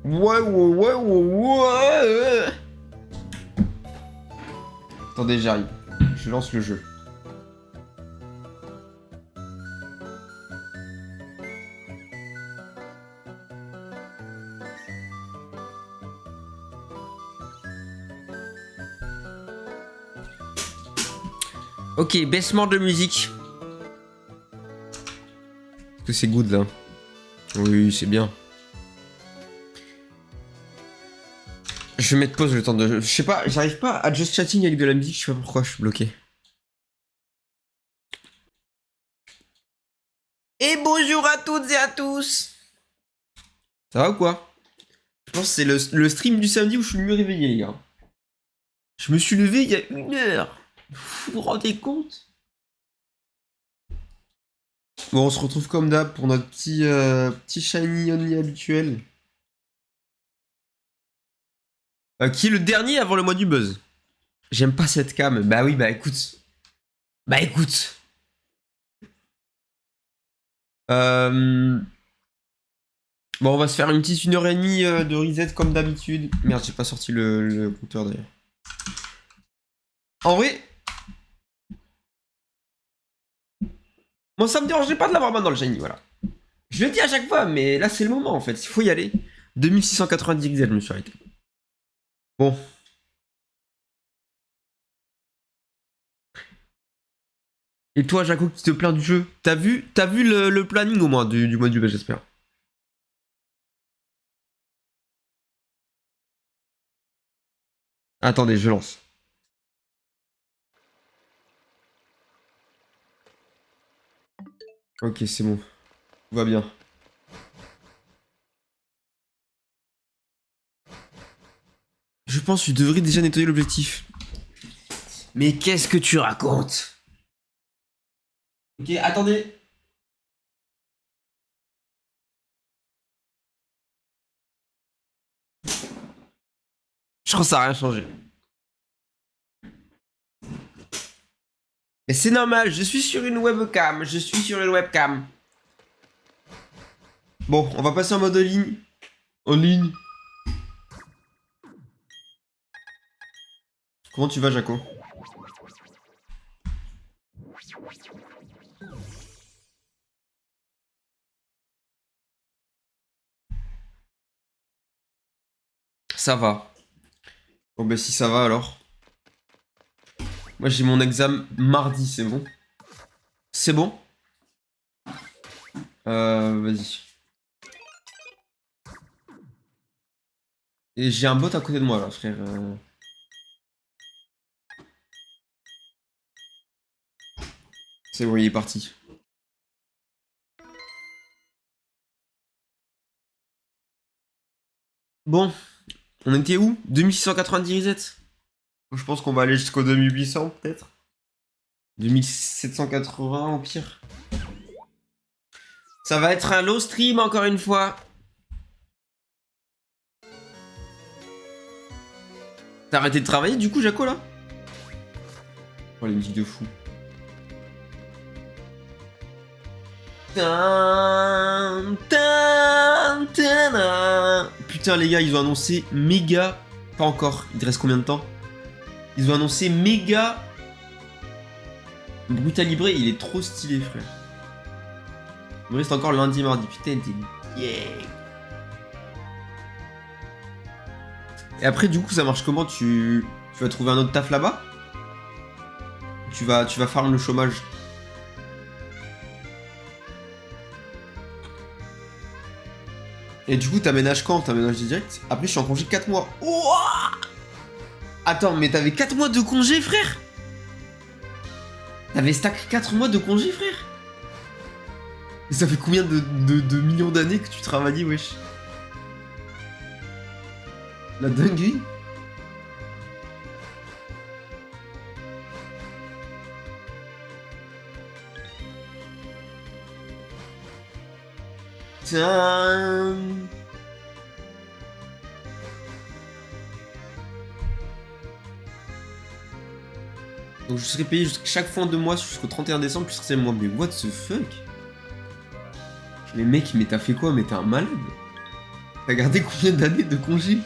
Ouais. Attendez, j'arrive. Je lance le jeu. Ok, baissement de musique. Est-ce que c'est good là? Oui, c'est bien. Je vais mettre pause le temps de... Je sais pas, j'arrive pas à just chatting avec de la musique, je sais pas pourquoi, je suis bloqué. Et bonjour à toutes et à tous. Ça va ou quoi? Je pense que c'est le stream du samedi où je suis le mieux réveillé, les gars. Je me suis levé il y a 1 heure. Vous vous rendez compte? Bon, on se retrouve comme d'hab pour notre petit shiny only habituel. Qui est le dernier avant le mois du buzz. J'aime pas cette cam. Bah oui, bah écoute. Bah écoute. Bon, on va se faire une petite 1h30 de reset comme d'habitude. Merde, j'ai pas sorti le compteur d'ailleurs. En vrai, moi ça me dérangerait pas de l'avoir maintenant le shiny, voilà. Je le dis à chaque fois, mais là c'est le moment en fait, il faut y aller. 2690 XL, je me suis arrêté. Bon. Et toi, Jaco, qui te plaint du jeu, t'as vu le planning au moins du mois du buzz, j'espère. Attendez, je lance. Ok, c'est bon. Tout va bien. Je pense que tu devrais déjà nettoyer l'objectif. Mais qu'est-ce que tu racontes? Ok, attendez. Je crois que ça n'a rien changé. Mais c'est normal, je suis sur une webcam. Je suis sur une webcam. Bon, on va passer en mode en ligne. En ligne. Comment tu vas, Jaco? Ça va. Bon, bah si ça va alors. Moi j'ai mon examen mardi, c'est bon? C'est bon? Vas-y. Et j'ai un bot à côté de moi là, frère. C'est bon, il est parti. Bon, on était où? 2690 resets. Je pense qu'on va aller jusqu'au 2800 peut-être. 2780 au pire. Ça va être un low stream encore une fois. T'as arrêté de travailler du coup, Jaco là? Oh les musiques de fou. Putain les gars, ils ont annoncé méga... Pas encore, il te reste combien de temps? Ils ont annoncé méga... Brutal Libre, il est trop stylé frère. Il me reste encore lundi, mardi, putain t'es... Yeah. Et après du coup ça marche comment? Tu vas trouver un autre taf là-bas? Tu vas farm le chômage? Et du coup, t'aménages quand? T'aménages direct? Après, je suis en congé 4 mois. Ouah. Attends, mais t'avais 4 mois de congé, frère? T'avais stack 4 mois de congé, frère? Et ça fait combien de millions d'années que tu travaillais, wesh? La dinguerie? Tiens. Donc je serai payé chaque fin de mois jusqu'au 31 décembre plus 13e mois. Mais what the fuck? Mais mec, mais t'as fait quoi? Mais t'es un malade. T'as gardé combien d'années de congé?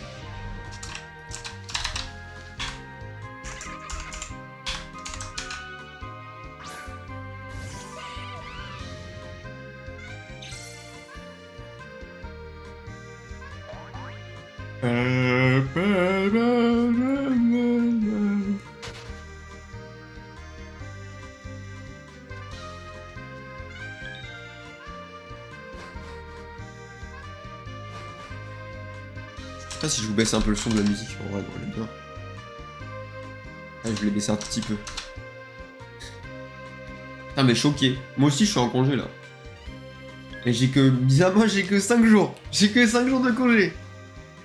Je sais pas si je vous baisse un peu le son de la musique, en vrai, elle est bien. Ah, je l'ai baissé un tout petit peu. Ah mais choqué. Moi aussi je suis en congé là. Mais j'ai que... Bizarrement j'ai que 5 jours. J'ai que 5 jours de congé.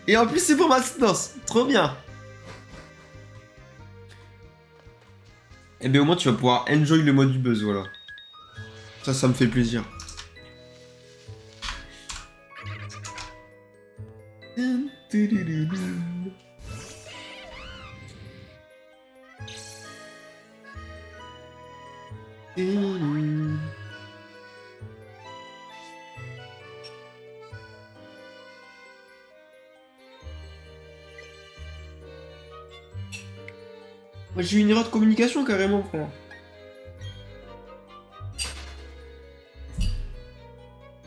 Et en plus c'est pour ma soutenance. Trop bien. Et bien au moins tu vas pouvoir enjoy le mode du buzz, voilà. Ça me fait plaisir. Moi j'ai eu une erreur de communication carrément, frère.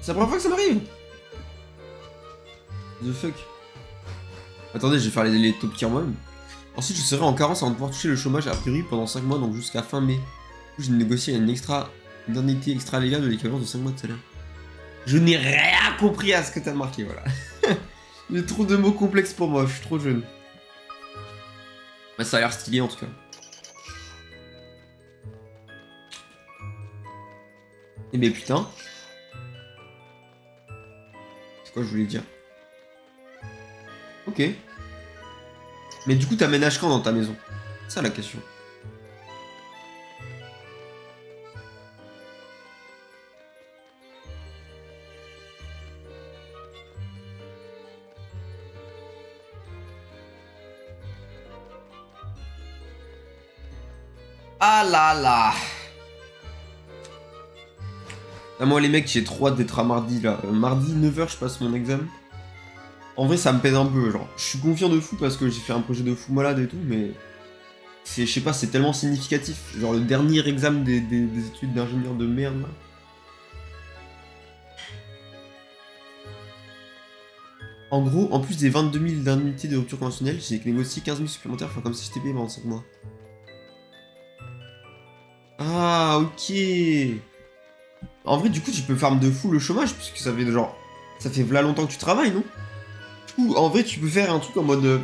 C'est la première fois que ça m'arrive. The fuck. Attendez, je vais faire les top tiers moi-même. Ensuite, je serai en carence avant de pouvoir toucher le chômage a priori pendant 5 mois, donc jusqu'à fin mai. Du coup, j'ai négocié une indemnité extra légale de l'équivalent de 5 mois de salaire. Je n'ai rien compris à ce que t'as marqué, voilà. Il y a trop de mots complexes pour moi, je suis trop jeune. Bah, ça a l'air stylé en tout cas. Eh mais putain. C'est quoi je voulais dire? Ok. Mais du coup, t'aménages quand dans ta maison? C'est ça la question. Ah là là. Ah, moi les mecs, j'ai trop hâte d'être à mardi là. Mardi 9h, je passe mon examen. En vrai, ça me pèse un peu, genre. Je suis confiant de fou parce que j'ai fait un projet de fou malade et tout, mais... Je sais pas, c'est tellement significatif. Genre le dernier examen des études d'ingénieur de merde là. En gros, en plus des 22 000 d'indemnités de rupture conventionnelle, j'ai négocié 15 000 supplémentaires, enfin comme si j'étais payé pendant 5 mois. Ah, ok. En vrai, du coup, tu peux farm de fou le chômage, puisque ça fait genre... Ça fait v'là longtemps que tu travailles, non? Du coup, en vrai, tu peux faire un truc en mode...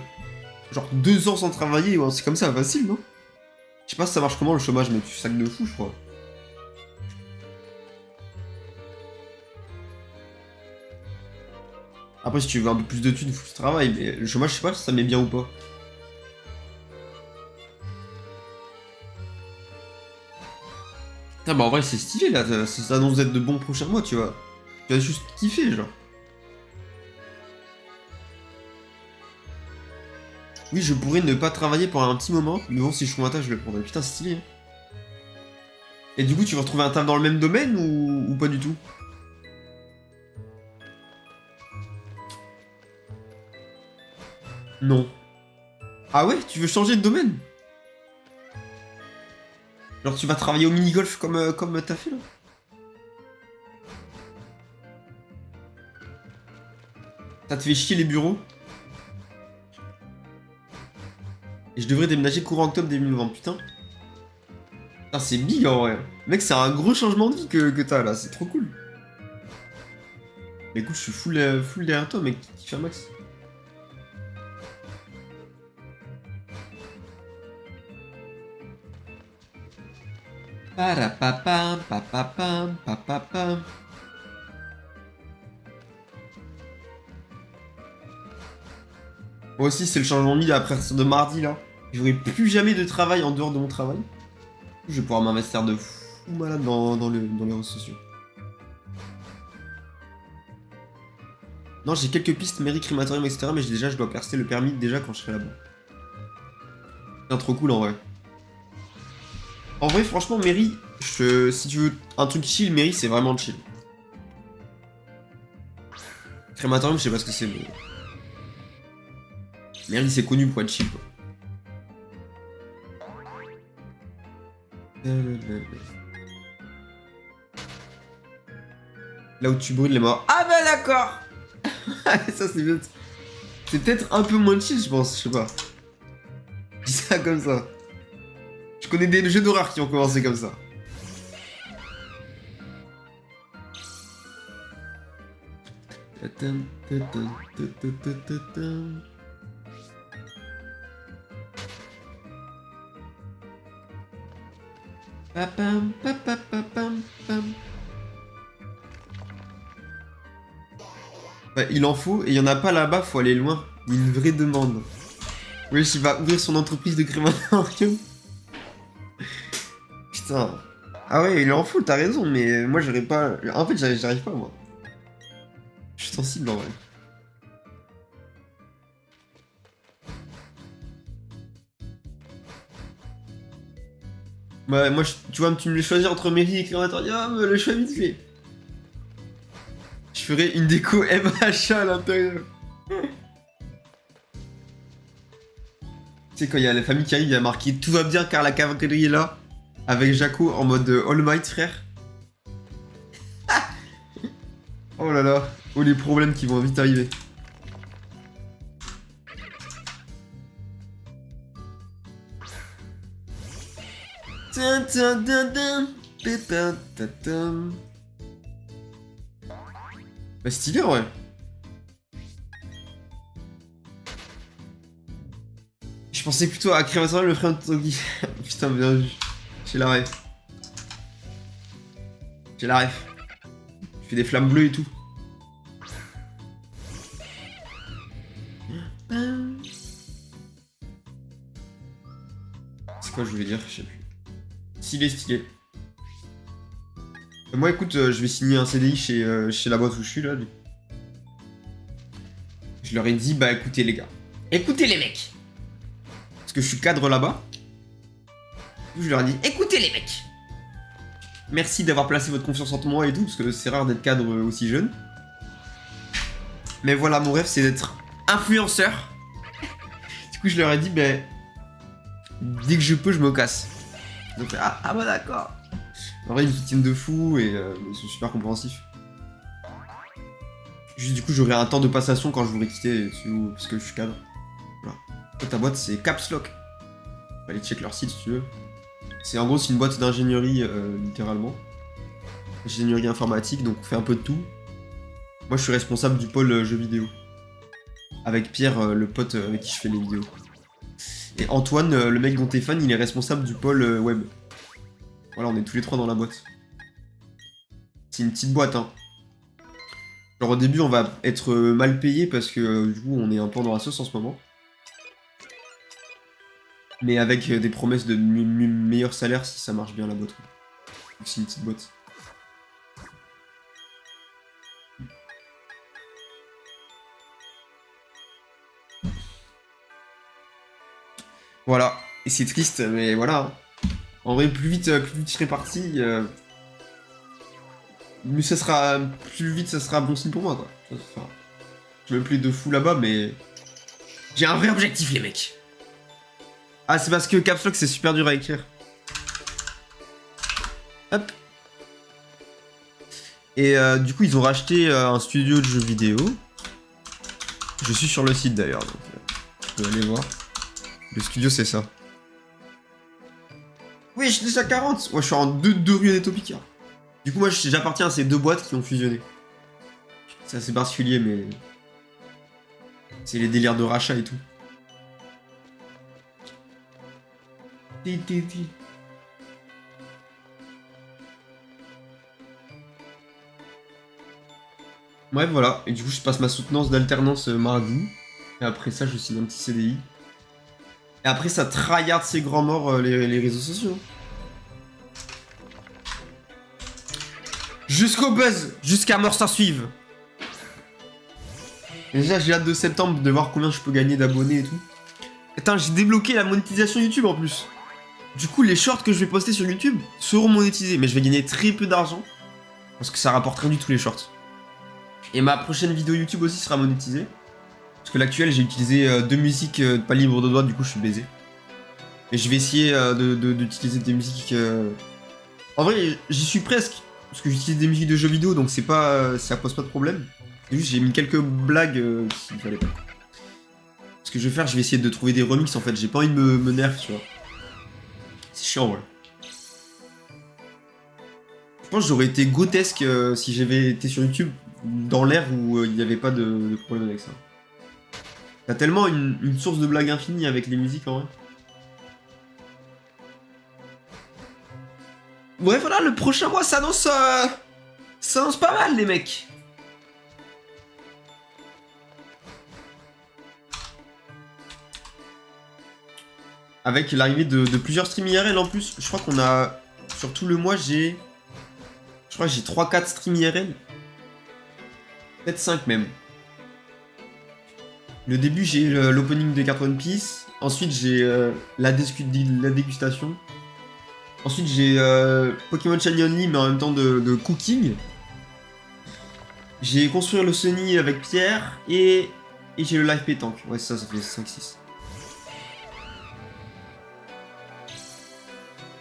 genre 2 ans sans travailler, ou c'est comme ça, facile, non? Je sais pas si ça marche comment le chômage, mais tu sacs de fou, je crois. Après, si tu veux un peu plus de thunes, il faut que tu travailles, mais le chômage, je sais pas si ça met bien ou pas. Putain, bah en vrai, c'est stylé là, ça annonce d'être de bons prochains mois, tu vois. Tu vas juste kiffer, genre. Oui, je pourrais ne pas travailler pendant un petit moment, mais bon, si je trouve un taf, je le prendrai. Putain, c'est stylé. Hein. Et du coup, tu vas retrouver un taf dans le même domaine ou pas du tout? Non. Ah ouais, tu veux changer de domaine? Genre, tu vas travailler au mini-golf comme t'as fait là? Ça te fait chier les bureaux? Et je devrais déménager courant octobre début novembre, putain. Putain, c'est big en vrai. Mec, c'est un gros changement de vie que t'as là, c'est trop cool. Mais écoute, je suis full derrière toi, mec, qui fait un max. Parapapam, papapam, papapam. Moi aussi, c'est le changement de vie à partir de mardi là. J'aurai plus jamais de travail en dehors de mon travail. Je vais pouvoir m'investir de fou malade dans les réseaux sociaux. Non, j'ai quelques pistes, mairie, crématorium, etc. Mais je dois percer le permis déjà quand je serai là-bas. C'est trop cool en vrai. En vrai, franchement, mairie, si tu veux un truc chill, mairie, c'est vraiment chill. Crématorium, je sais pas ce que c'est, mais... Merde, c'est connu pour être cheap. Là où tu brûles les morts. Ah bah d'accord. Ça c'est bien. C'est peut-être un peu moins chill, je pense, je sais pas. Je dis ça comme ça. Je connais des jeux d'horreur qui ont commencé comme ça. Bah, il en faut, et il y en a pas là-bas, faut aller loin. Il y a une vraie demande. Wesh, il va ouvrir son entreprise de crématorium. Putain. Ah ouais, il en faut, t'as raison, mais moi j'aurais pas... En fait, j'arrive pas, moi. Je suis sensible, en vrai. Bah, moi, tu vois, tu me les choisir entre mairie et crématorium, le choix vite fait. Je ferai une déco MHA à l'intérieur. Tu sais, quand il y a la famille qui arrive, il y a marqué « Tout va bien car la cavalerie est là » avec Jaco en mode All Might, frère. Oh là là. Oh, les problèmes qui vont vite arriver. Bah, stylé, ouais. Je pensais plutôt à Crématorium le frère de Togi. Putain, bien vu. J'ai la ref. J'ai la ref. Je fais des flammes bleues et tout. C'est quoi je voulais dire? Je sais plus. Stylé, stylé. Moi, écoute, je vais signer un CDI chez la boîte où je suis, là. Je leur ai dit, bah écoutez les gars. Écoutez les mecs. Parce que je suis cadre là-bas. Je leur ai dit, écoutez les mecs. Merci d'avoir placé votre confiance en moi et tout, parce que c'est rare d'être cadre aussi jeune. Mais voilà, mon rêve, c'est d'être influenceur. Du coup, je leur ai dit, ben... dès que je peux, je me casse. Ils ont fait, ah bah d'accord. En vrai, ils me soutiennent de fou et ils sont super compréhensifs. Juste, du coup, j'aurai un temps de passation quand je voudrais quitter, parce que je suis cadre. Voilà. Ta boîte, c'est Caps Lock. Allez check leur site si tu veux. En gros, c'est une boîte d'ingénierie, littéralement. Ingénierie informatique, donc on fait un peu de tout. Moi, je suis responsable du pôle jeux vidéo. Avec Pierre, le pote avec qui je fais les vidéos. Et Antoine, le mec dont t'es fan, il est responsable du pôle web. Voilà, on est tous les trois dans la boîte. C'est une petite boîte, hein. Genre au début, on va être mal payé parce que du coup, on est un peu dans la sauce en ce moment. Mais avec des promesses de meilleurs salaires si ça marche bien la boîte. C'est une petite boîte. Voilà. Et c'est triste, mais voilà. En vrai, plus vite je serai parti, plus vite ça sera bon signe pour moi, quoi. Enfin, je me plais de fou là-bas, mais j'ai un vrai objectif, les mecs. Ah, c'est parce que Caps Lock, c'est super dur à écrire. Hop. Et du coup, ils ont racheté un studio de jeux vidéo. Je suis sur le site d'ailleurs, donc je peux aller voir. Le studio, c'est ça. Oui, je suis déjà 40. Moi, je suis en 2 rues des Topica. Du coup, moi, j'appartiens à ces 2 boîtes qui ont fusionné. C'est assez particulier, mais... c'est les délires de rachat et tout. Bref, voilà. Et du coup, je passe ma soutenance d'alternance mardi. Et après ça, je signe un petit CDI. Et après, ça tryhard ses grands morts les réseaux sociaux. Jusqu'au buzz, jusqu'à mort s'en suive. Déjà, j'ai hâte de septembre de voir combien je peux gagner d'abonnés et tout. Attends, j'ai débloqué la monétisation YouTube en plus. Du coup, les shorts que je vais poster sur YouTube seront monétisés. Mais je vais gagner très peu d'argent. Parce que ça rapporte rien du tout les shorts. Et ma prochaine vidéo YouTube aussi sera monétisée. Parce que l'actuelle, j'ai utilisé 2 musiques pas libres de droit, du coup je suis baisé. Et je vais essayer d'utiliser des musiques... En vrai, j'y suis presque. Parce que j'utilise des musiques de jeux vidéo, donc c'est pas, ça pose pas de problème. C'est juste j'ai mis quelques blagues qu'il fallait pas. Ce que je vais faire, je vais essayer de trouver des remixes en fait. J'ai pas envie de me nerf, tu vois. C'est chiant, voilà. Je pense que j'aurais été grotesque si j'avais été sur YouTube dans l'ère où il n'y avait pas de problème avec ça. T'as tellement une source de blagues infinie avec les musiques en vrai. Bref, voilà, le prochain mois s'annonce pas mal, les mecs. Avec l'arrivée de plusieurs streams IRL en plus, je crois qu'on a... Sur tout le mois, j'ai... Je crois que j'ai 3-4 streams IRL. Peut-être 5 même. Le début, j'ai l'opening des cartes One Piece. Ensuite, j'ai la dégustation. Ensuite, j'ai Pokémon Shiny Only, mais en même temps de cooking. J'ai construire le Sunny avec Pierre. Et j'ai le live pétanque. Ouais, ça fait 5-6.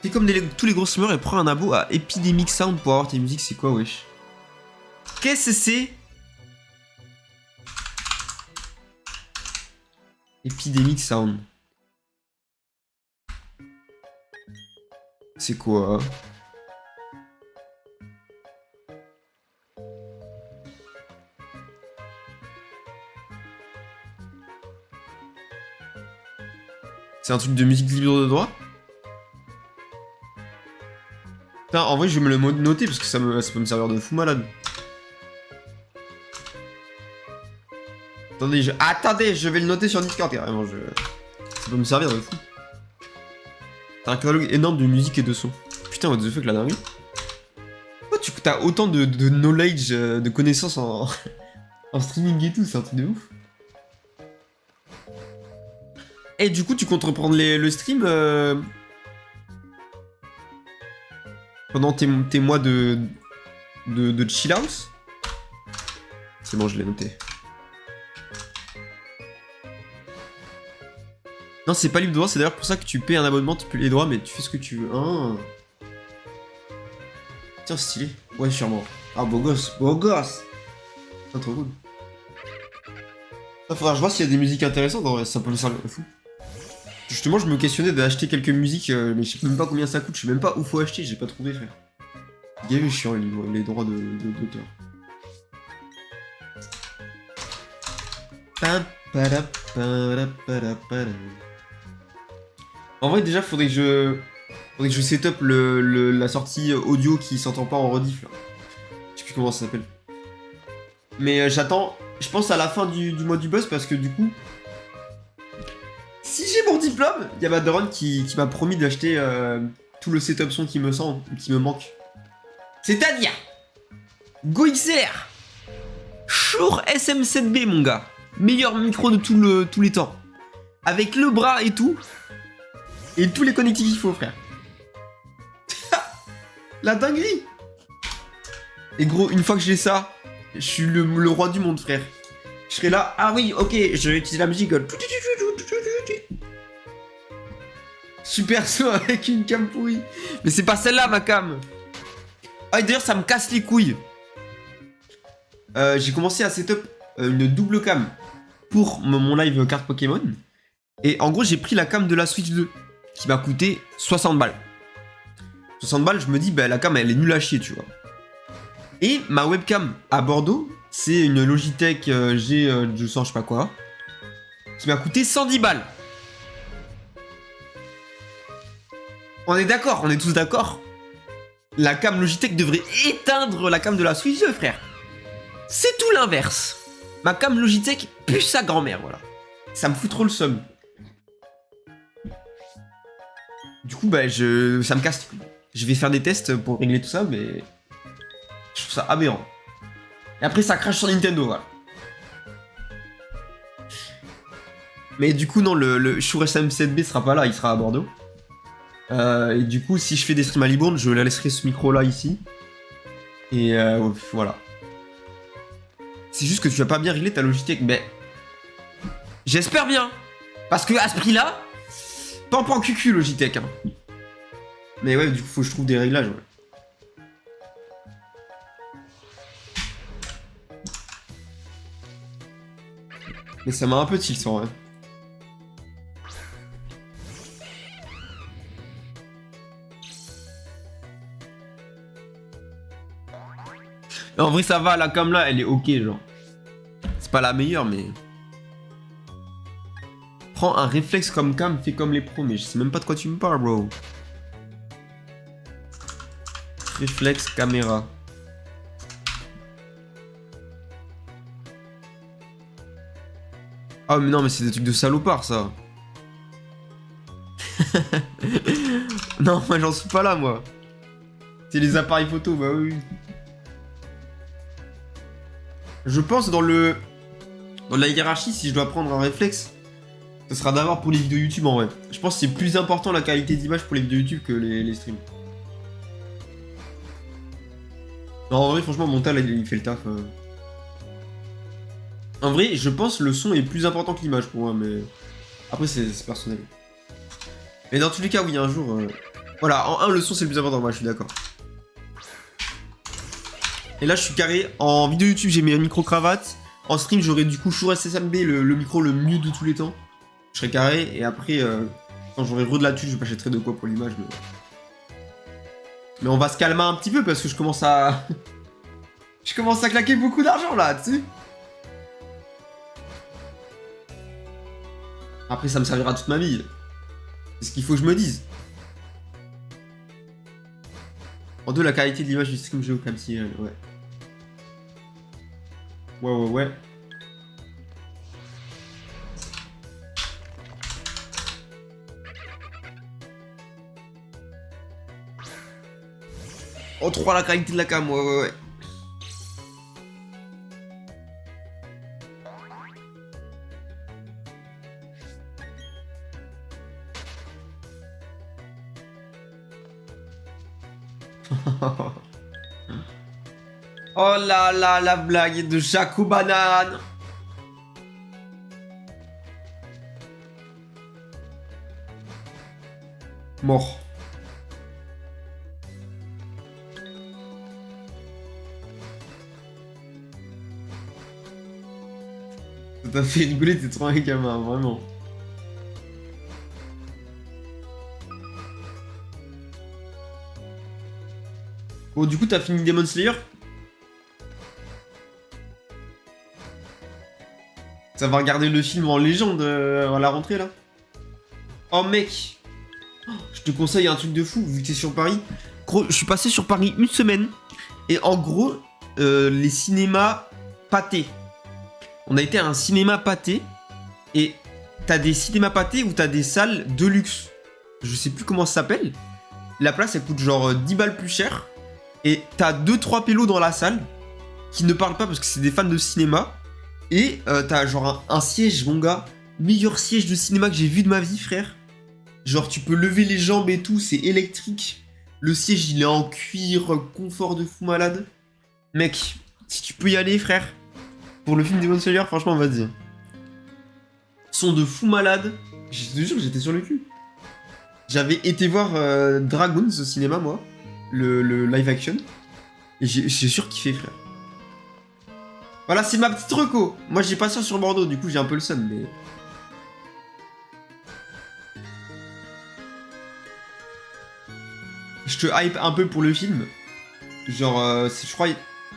Fais comme tous les gros streamers et prends un abo à Epidemic Sound pour avoir tes musiques. C'est quoi, wesh? Qu'est-ce que c'est? Epidemic Sound. C'est quoi? C'est un truc de musique libre de droit? Putain, en vrai, je vais me le noter parce que ça peut me servir de fou malade. Attendez, je vais le noter sur Discord carrément. Ça peut me servir de fou. T'as un catalogue énorme de musique et de son. Putain, what the fuck, la dingue. Pourquoi t'as autant de knowledge, de connaissances en streaming et tout, c'est un truc de ouf. Et du coup, tu comptes reprendre le stream pendant tes mois de chill house? C'est bon, je l'ai noté. Non, c'est pas libre de droit, c'est d'ailleurs pour ça que tu payes un abonnement, tu payes les droits, mais tu fais ce que tu veux. Ah. Tiens, stylé. Ouais, sûrement. Ah, beau gosse, beau gosse. Ah, trop cool. Il faudra que je vois s'il y a des musiques intéressantes, en vrai, ça peut me servir de fou. Justement, je me questionnais d'acheter quelques musiques, mais je sais même pas combien ça coûte, je sais même pas où faut acheter, j'ai pas trouvé, frère. Gavé chiant, les droits d'auteur. En vrai, déjà, faudrait que je setup la sortie audio qui s'entend pas en rediff, là. Je sais plus comment ça s'appelle. Mais j'attends, je pense à la fin du mois du buzz, parce que du coup... Si j'ai mon diplôme, il y a Madron qui m'a promis d'acheter tout le setup son qui me manque. C'est-à-dire GoXR Shure SM7B, mon gars. Meilleur micro de tous les temps. Avec le bras et tout. Et tous les connectifs qu'il faut, frère. La dinguerie. Et gros, une fois que j'ai ça, je suis le roi du monde, frère. Je serai là, ah oui, ok, je vais utiliser la musique. Super son avec une cam pourrie. Mais c'est pas celle-là, ma cam. Ah, d'ailleurs, ça me casse les couilles. J'ai commencé à setup une double cam pour mon live carte Pokémon. Et en gros, j'ai pris la cam de la Switch 2 qui m'a coûté 60 balles. 60 balles, je me dis, bah la cam, elle est nulle à chier, tu vois. Et ma webcam à Bordeaux, c'est une Logitech G200, je sais pas quoi, qui m'a coûté 110 balles. On est d'accord, on est tous d'accord. La cam Logitech devrait éteindre la cam de la Switch 2, frère. C'est tout l'inverse. Ma cam Logitech pue sa grand-mère, voilà. Ça me fout trop le seum. Du coup, bah, ça me casse. Je vais faire des tests pour régler tout ça, mais... Je trouve ça aberrant. Et après, ça crache sur Nintendo, voilà. Mais du coup, non, le Shure SM7B sera pas là, il sera à Bordeaux. Et du coup, si je fais des streams à Libourne, je la laisserai ce micro-là, ici. Et voilà. C'est juste que tu vas pas bien régler ta Logitech, mais... J'espère bien. Parce que à ce prix-là, pan cucu Logitech. Hein. Mais ouais, du coup, faut que je trouve des réglages. Ouais. Mais ça m'a un peu tilt en vrai. En vrai, ça va, la cam là, elle est ok, genre. C'est pas la meilleure, mais... Prends un réflexe comme cam, fais comme les pros, mais je sais même pas de quoi tu me parles, bro. Réflexe caméra. Ah, mais non, mais c'est des trucs de salopard, ça. Non, moi, j'en suis pas là, moi. C'est les appareils photo, bah oui. Je pense dans la hiérarchie, si je dois prendre un réflexe, ce sera d'abord pour les vidéos YouTube en vrai. Je pense que c'est plus important la qualité d'image pour les vidéos YouTube que les streams. Non, en vrai, franchement, mon tal, il fait le taf. En vrai, je pense que le son est plus important que l'image pour moi, mais... Après, c'est personnel. Mais dans tous les cas, oui, un jour... Voilà, en 1, le son, c'est le plus important, moi, je suis d'accord. Et là, je suis carré. En vidéo YouTube, j'ai mis un micro-cravate. En stream, j'aurais du coup Shure SSMB, le micro le mieux de tous les temps. Je serais carré, et après, quand j'aurai re de la thune, je m'achèterai de quoi pour l'image, mais on va se calmer un petit peu, parce que je commence à... je commence à claquer beaucoup d'argent, là, tu sais. Après, ça me servira toute ma vie. C'est ce qu'il faut que je me dise. En 2, la qualité de l'image du stream Géocam, si, ouais. Ouais. En 3, la qualité de la cam, ouais. Oh là là, la blague de Jaco Banane. Mort. Ça t'a fait rigoler, t'es trop un gamin, vraiment. Bon, du coup, t'as fini Demon Slayer? Ça va regarder le film en légende à la rentrée, là? Oh, mec! Je te conseille un truc de fou, vu que t'es sur Paris. Gros, je suis passé sur Paris une semaine. Et en gros, les cinémas pâtés. On a été à un cinéma pâté. Et t'as des cinémas pâtés où t'as des salles de luxe. Je sais plus comment ça s'appelle. La place, elle coûte genre 10 balles plus cher. Et t'as 2-3 pélos dans la salle qui ne parlent pas parce que c'est des fans de cinéma. Et t'as genre un siège, mon gars. Meilleur siège de cinéma que j'ai vu de ma vie, frère. Genre, tu peux lever les jambes et tout, c'est électrique. Le siège, il est en cuir, confort de fou malade. Mec, si tu peux y aller, frère, pour le film Demon Slayer, franchement, vas-y. Son de fou malade. Je te jure, j'étais sur le cul. J'avais été voir Dragons au cinéma, moi. Le live action. Et j'ai surkiffé, frère. Voilà, c'est ma petite reco. Moi, j'ai pas ça sur Bordeaux, du coup, j'ai un peu le seum, mais... Je te hype un peu pour le film. Genre, je crois,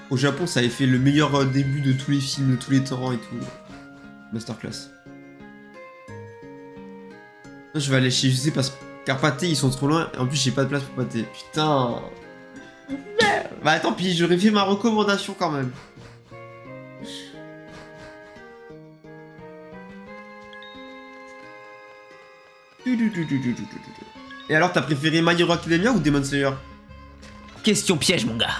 au Japon, ça avait fait le meilleur début de tous les films de tous les temps et tout. Masterclass. Je vais aller chez UC parce qu'à Pâté, ils sont trop loin. Et en plus, j'ai pas de place pour Pâté. Putain. Merde. Bah tant pis, j'aurais fait ma recommandation quand même. Et alors, t'as préféré My Hero Academia ou Demon Slayer? Question piège, mon gars.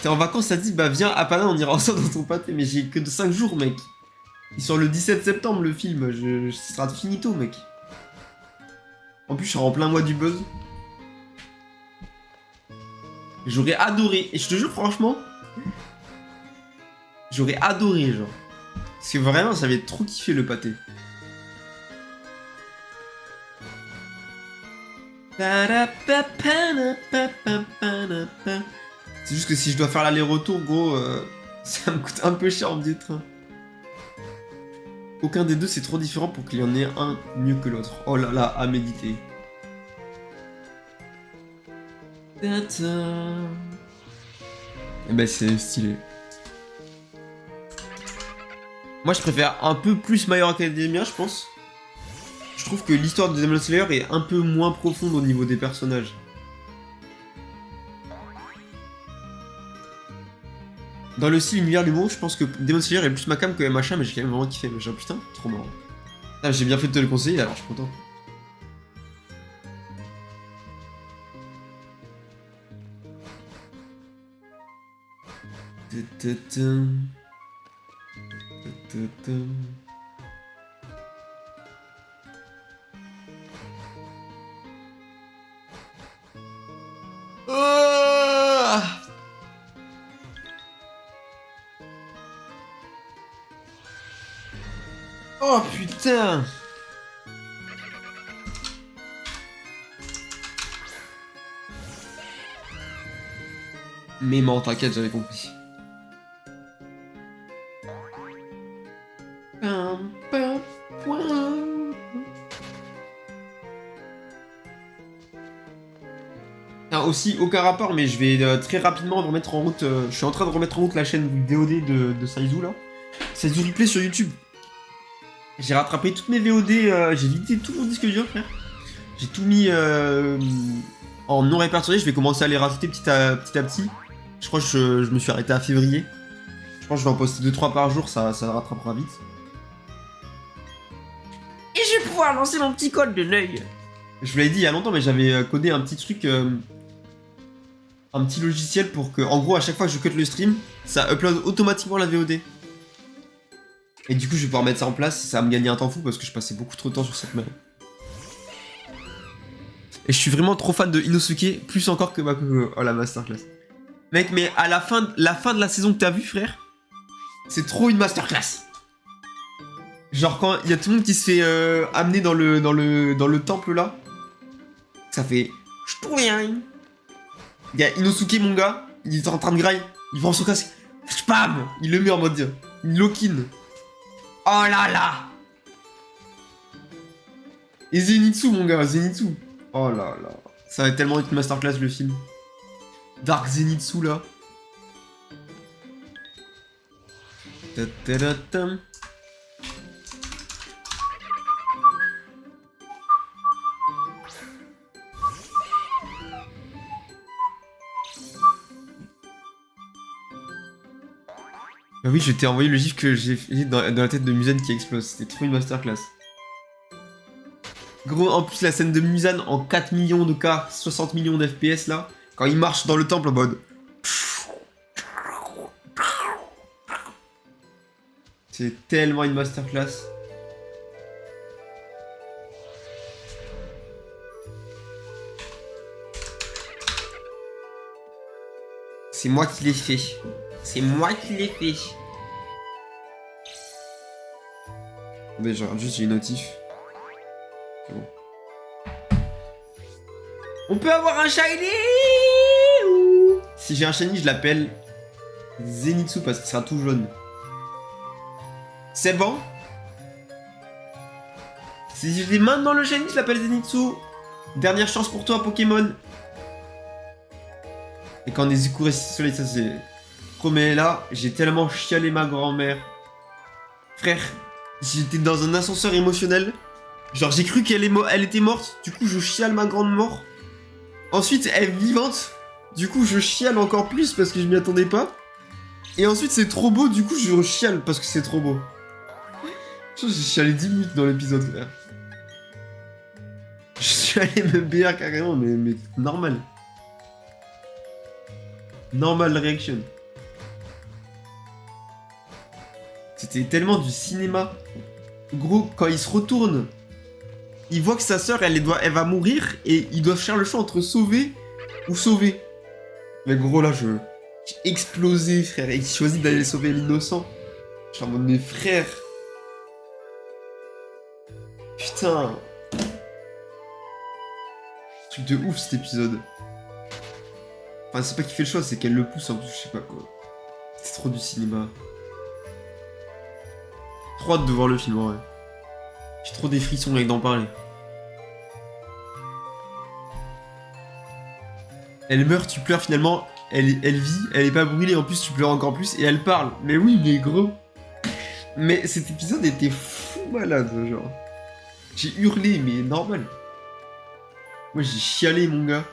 T'es en vacances, ça te dit, bah viens à Paname, on ira ensemble dans ton pâté. Mais j'ai que de 5 jours, mec. Il sort le 17 septembre, le film. Ce sera finito, mec. En plus, je serai en plein mois du buzz. J'aurais adoré. Et je te jure, franchement, j'aurais adoré, genre. Parce que vraiment, ça avait trop kiffé le pâté. C'est juste que si je dois faire l'aller-retour, gros, ça me coûte un peu cher en billet de train. Aucun des deux c'est trop différent pour qu'il y en ait un mieux que l'autre. Oh là là, à méditer. Et ben c'est stylé. Moi je préfère un peu plus My Hero Academia, je pense. Je trouve que l'histoire de Demon Slayer est un peu moins profonde au niveau des personnages. Dans le style univers d'humour, je pense que Demon Slayer est plus ma cam que MHA, mais j'ai quand même vraiment kiffé. Mais genre putain, trop marrant. Ah, j'ai bien fait de te le conseiller, alors je suis content. Oh putain! Mais non, t'inquiète, j'avais compris. Ah, aussi, aucun rapport, mais je vais très rapidement remettre en route. Je suis en train de remettre en route la chaîne VOD de Saizu là. Saizu Replay sur YouTube. J'ai rattrapé toutes mes VOD, j'ai vidé tout mon disque dur, frère. J'ai tout mis en non répertorié, je vais commencer à les rajouter petit à petit. Je crois que je me suis arrêté à février. Je pense que je vais en poster 2-3 par jour, ça rattrapera vite. Et je vais pouvoir lancer mon petit code de l'œil. Je vous l'avais dit il y a longtemps, mais j'avais codé un petit truc, un petit logiciel pour que, en gros, à chaque fois que je cut le stream, ça upload automatiquement la VOD. Et du coup, je vais pouvoir mettre ça en place, ça va me gagner un temps fou parce que je passais beaucoup trop de temps sur cette map. Et je suis vraiment trop fan de Inosuke, plus encore que Makoko. Oh la masterclass. Mec, mais à la fin de la saison que t'as vu, frère, c'est trop une masterclass. Genre quand il y a tout le monde qui se fait amener dans le temple là, ça fait... Il y a Inosuke, mon gars, il est en train de graille, il prend son casque, spam, il le met en mode... Il lock-in. Oh là là. Et Zenitsu, mon gars, Zenitsu. Oh là là. Ça va tellement être une masterclass, le film. Dark Zenitsu, là. Ta-ta-da-tam. Bah oui, je t'ai envoyé le gif que j'ai fait dans la tête de Muzan qui explose. C'était trop une masterclass. Gros, en plus, la scène de Muzan en 4 millions de K, 60 millions d'FPS là, quand il marche dans le temple en mode. C'est tellement une masterclass. C'est moi qui l'ai fait. C'est moi qui l'ai fait. Mais je regarde juste, j'ai une notif. Bon. On peut avoir un shiny. Si j'ai un shiny, je l'appelle Zenitsu parce qu'il sera tout jaune. C'est bon. Si je l'ai maintenant le shiny, je l'appelle Zenitsu. Dernière chance pour toi, Pokémon. Et quand des Iku soleil, ça c'est... Mais là, j'ai tellement chialé ma grand-mère. Frère, j'étais dans un ascenseur émotionnel. Genre, j'ai cru qu'elle était morte. Du coup, je chiale ma grande mort. Ensuite, elle est vivante. Du coup, je chiale encore plus parce que je m'y attendais pas. Et ensuite, c'est trop beau. Du coup, je chiale parce que c'est trop beau. J'ai chialé 10 minutes dans l'épisode, frère. Je suis allé me BR carrément, mais normal. Normal réaction. C'était tellement du cinéma. Gros, quand il se retourne, il voit que sa sœur, elle va mourir et ils doivent faire le choix entre sauver ou sauver. Mais gros, là, j'ai explosé, frère. Et il choisit d'aller sauver l'innocent. Je suis en mode, mes frères. Putain. Truc de ouf, cet épisode. Enfin, c'est pas qu'il fait le choix, c'est qu'elle le pousse en plus, je sais pas quoi. C'est trop du cinéma. Trop hâte de voir le film, en vrai. J'ai trop des frissons avec d'en parler. Elle meurt, tu pleures finalement. Elle vit, elle est pas brûlée, en plus tu pleures encore plus et elle parle. Mais oui, mais gros. Mais cet épisode était fou malade, genre. J'ai hurlé, mais normal. Moi j'ai chialé, mon gars.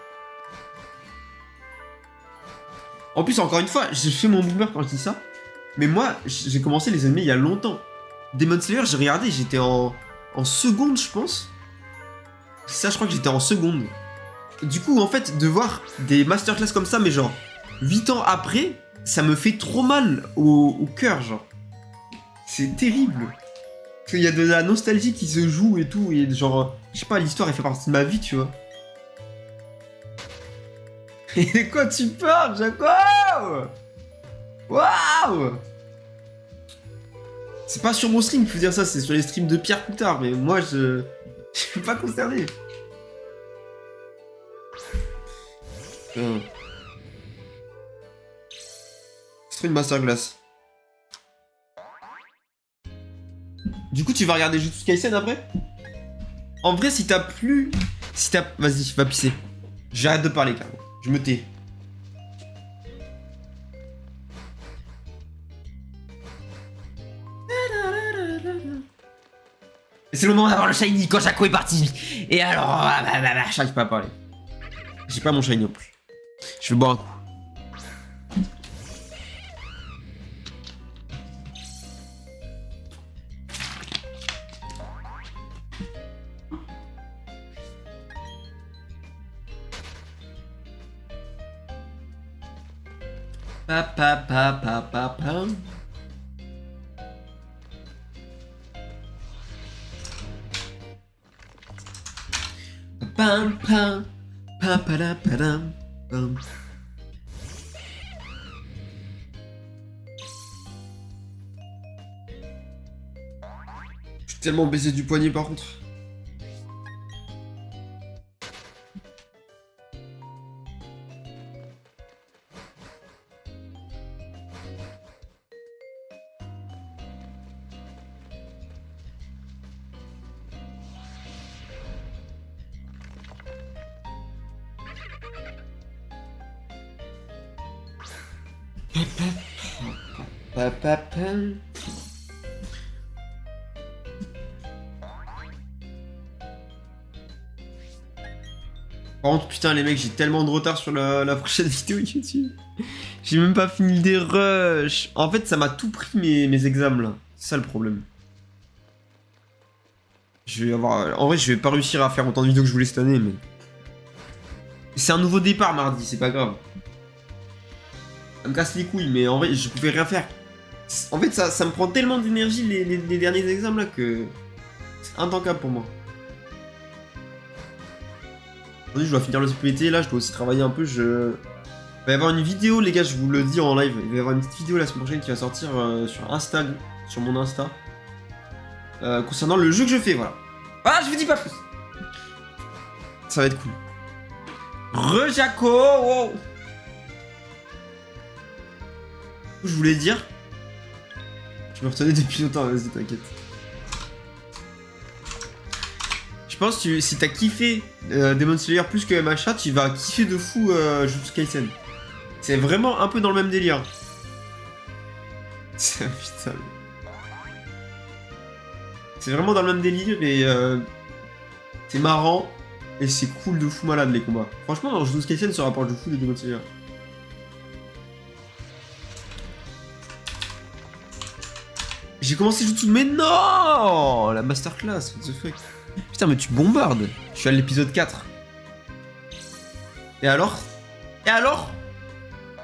En plus, encore une fois, j'ai fait mon boomer quand je dis ça. Mais moi, j'ai commencé les animés il y a longtemps. Demon Slayer, j'ai regardé, j'étais en seconde, je pense. Ça, je crois que j'étais en seconde. Du coup, en fait, de voir des masterclass comme ça, mais genre 8 ans après, ça me fait trop mal au cœur, genre. C'est terrible. Parce qu'il y a de la nostalgie qui se joue et tout, et genre, je sais pas, l'histoire, elle fait partie de ma vie, tu vois. Et de quoi tu parles, Jacob? Waouh! C'est pas sur mon stream qu'il faut dire ça, c'est sur les streams de Pierre plus tard, mais moi, je suis pas concerné. C'est trop une masterclass. Du coup, tu vas regarder Jujutsu Kaisen après? En vrai, si t'as plus... Vas-y, va pisser. J'arrête de parler, carrément. Je me tais. C'est le moment d'avoir le shiny quand Jaco est parti. Et alors... J'arrive pas à parler. J'ai pas mon shiny en plus. Je vais boire un coup. Pa pa pa pa pa pa. Pam pam pam pam pam pam. Je suis tellement baisé du poignet par contre. Par contre, putain, les mecs, j'ai tellement de retard sur la prochaine vidéo YouTube. J'ai même pas fini des rushs. En fait, ça m'a tout pris mes examens là. C'est ça le problème. Je vais avoir... En vrai, je vais pas réussir à faire autant de vidéos que je voulais cette année, mais... C'est un nouveau départ mardi, c'est pas grave. Ça me casse les couilles, mais en vrai, je pouvais rien faire. En fait, ça me prend tellement d'énergie les derniers examens là que... C'est intankable pour moi. Aujourd'hui, je dois finir le CPT, là, je dois aussi travailler un peu, Il va y avoir une vidéo, les gars, je vous le dis en live. Il va y avoir une petite vidéo la semaine prochaine qui va sortir sur Insta, sur mon Insta. Concernant le jeu que je fais, voilà. Ah, je vous dis pas plus. Ça va être cool. Re-Jaco, wow. Je voulais dire... Je me retenais depuis longtemps, vas-y, t'inquiète. Je pense que si t'as kiffé Demon Slayer plus que MHA, tu vas kiffer de fou Jujutsu Kaisen. C'est vraiment un peu dans le même délire. Putain. C'est vraiment dans le même délire et c'est marrant et c'est cool de fou malade les combats. Franchement, dans Jujutsu Kaisen se rapproche de fou de Demon Slayer. J'ai commencé Jutsu, mais non! La masterclass, what the fuck. Putain, mais tu bombardes. Je suis à l'épisode 4. Et alors? Et alors?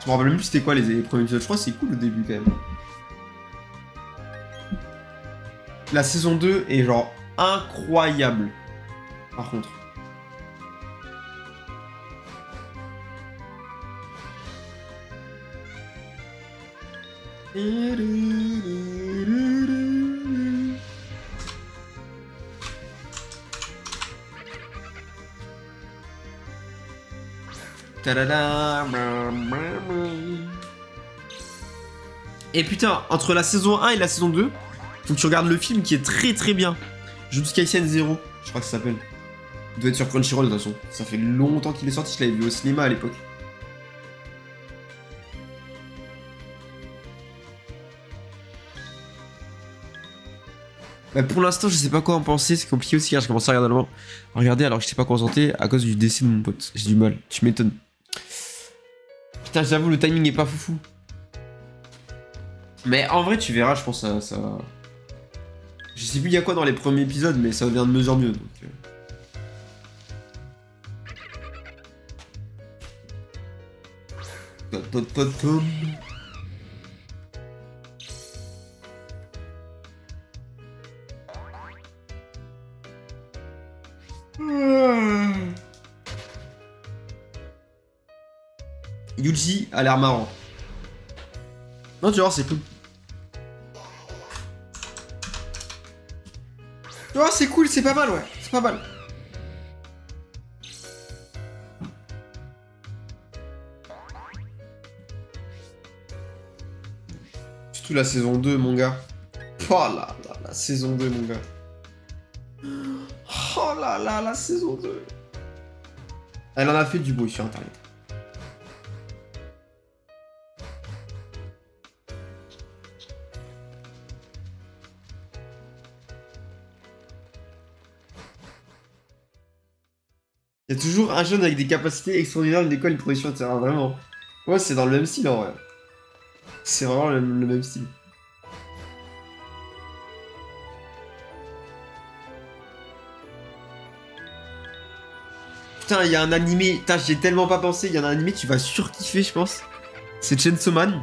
Je me rappelle même plus c'était quoi les premiers épisodes. Je crois que c'est cool au début quand même. La saison 2 est genre incroyable. Par contre. Et putain, entre la saison 1 et la saison 2, faut que tu regardes le film qui est très très bien. Jujutsu Kaisen 0, je crois que ça s'appelle. Il doit être sur Crunchyroll de toute façon. Ça fait longtemps qu'il est sorti, je l'avais vu au cinéma à l'époque. Bah pour l'instant, je sais pas quoi en penser, c'est compliqué aussi car je commence à regarder alors que je sais pas quoi en santé à cause du décès de mon pote. J'ai du mal, tu m'étonnes. Putain, j'avoue, le timing est pas foufou. Mais en vrai, tu verras, je pense ça. Je sais plus il y a quoi dans les premiers épisodes, mais ça devient de mieux en mieux. Donc, Yuji a l'air marrant. Non, tu vas voir, c'est cool. Tu vois, c'est cool, c'est pas mal, ouais. C'est pas mal. Surtout la saison 2, mon gars. Oh là là, la saison 2, mon gars. Oh là là, la saison 2. Elle en a fait du bruit sur internet. Il y a toujours un jeune avec des capacités extraordinaires, une école, une production, etc. Vraiment. Ouais, c'est dans le même style en vrai. C'est vraiment le même style. Putain, il y a un animé. Putain, j'y ai tellement pas pensé. Il y a un animé, tu vas surkiffer, je pense. C'est Chainsaw Man.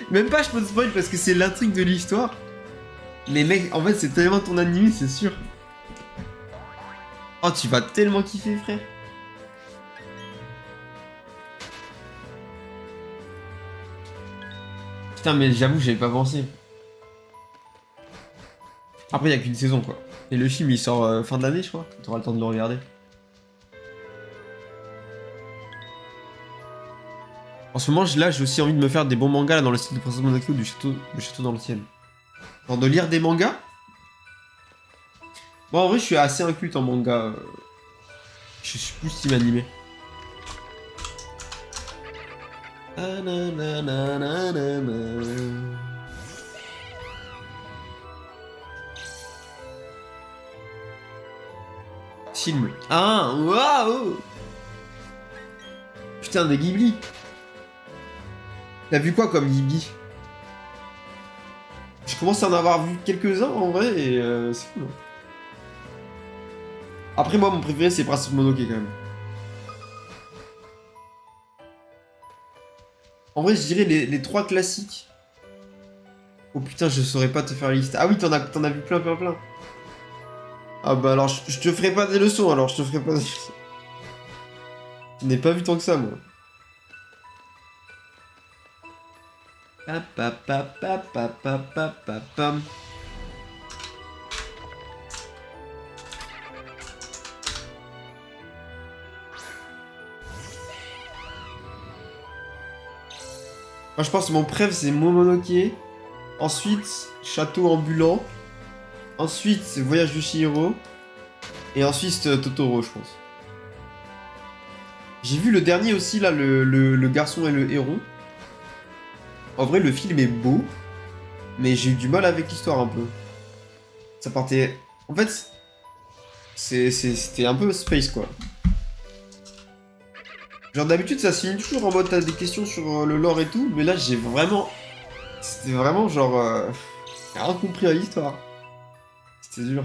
Même pas, je peux te spoil parce que c'est l'intrigue de l'histoire. Mais mec, en fait, c'est tellement ton animé, c'est sûr. Oh, tu vas tellement kiffer, frère. Putain, mais j'avoue, j'avais pas pensé. Après, il y a qu'une saison, quoi. Et le film, il sort fin d'année, je crois. T'auras le temps de le regarder. En ce moment, là, j'ai aussi envie de me faire des bons mangas là, dans le style de Princesse Mononoke ou du château dans le ciel. Genre de lire des mangas. Bon, en vrai, je suis assez inculte en manga. Je suis plus team animé. Film. Ah, waouh! Putain, des Ghibli. T'as vu quoi comme Ghibli? Je commence à en avoir vu quelques-uns en vrai et c'est cool. Après, moi, mon préféré, c'est Princesse Mononoke quand même. En vrai, je dirais les trois classiques. Oh putain, je saurais pas te faire la liste. Ah oui, t'en as vu plein, plein, plein. Ah bah alors, je te ferai pas des leçons, alors, je te ferai pas des leçons. Je n'ai pas vu tant que ça, moi. Pam. Moi, je pense que mon préf, c'est Momonoke. Ensuite, Château ambulant. Ensuite, Voyage de Chihiro. Et ensuite, Totoro, je pense. J'ai vu le dernier aussi, là, le garçon et le héron. En vrai, le film est beau. Mais j'ai eu du mal avec l'histoire un peu. Ça partait... En fait, c'était un peu space, quoi. Genre d'habitude, ça se finit toujours en mode t'as des questions sur le lore et tout. Mais là, j'ai vraiment... C'était vraiment genre... J'ai rien compris à l'histoire. C'était dur.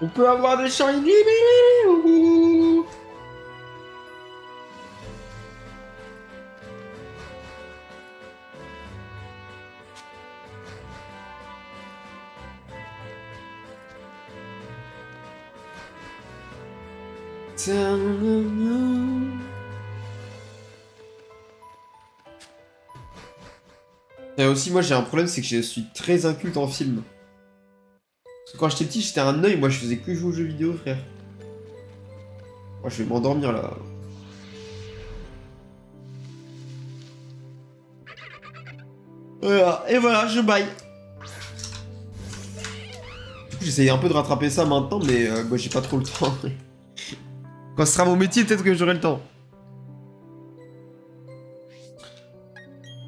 On peut avoir des chants illimités. Et aussi, moi j'ai un problème, c'est que je suis très inculte en film. Parce que quand j'étais petit, j'étais un œil, moi je faisais que jouer aux jeux vidéo, frère. Moi je vais m'endormir là. Voilà, et voilà, je baille. Du coup, j'essaye un peu de rattraper ça maintenant, mais moi j'ai pas trop le temps. Quand ce sera mon métier, peut-être que j'aurai le temps.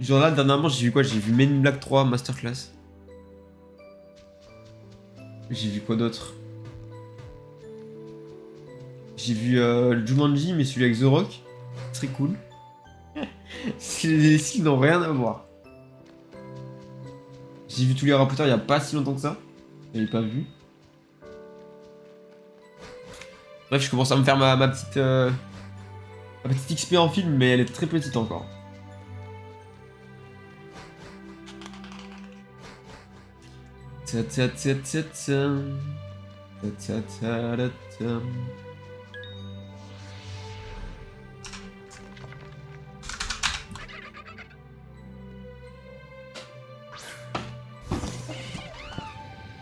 Genre là, dernièrement, j'ai vu quoi? J'ai vu Men in Black 3 Masterclass. J'ai vu quoi d'autre? J'ai vu le Jumanji, mais celui avec The Rock. Très cool. Les skins n'ont rien à voir. J'ai vu tous les Harry Potter il y a pas si longtemps que ça. J'avais pas vu. Bref, je commence à me faire ma petite XP en film, mais elle est très petite encore. Ta ta ta ta ta. Ta ta ta ta ta.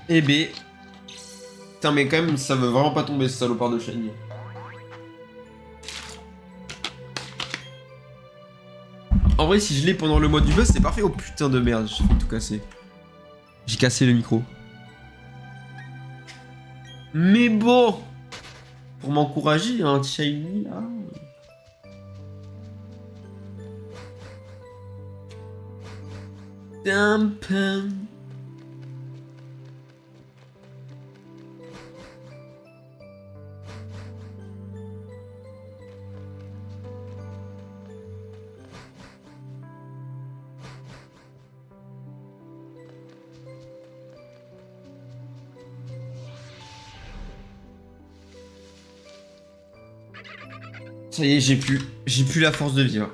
Eh B. Putain, mais quand même, ça veut vraiment pas tomber ce salopard de chaîne. En vrai, si je l'ai pendant le mois du buzz, c'est parfait. Oh putain de merde, j'ai fait tout casser. J'ai cassé le micro. Mais bon, pour m'encourager, un shiny là. Dampen. Ça y est, j'ai plus la force de vivre.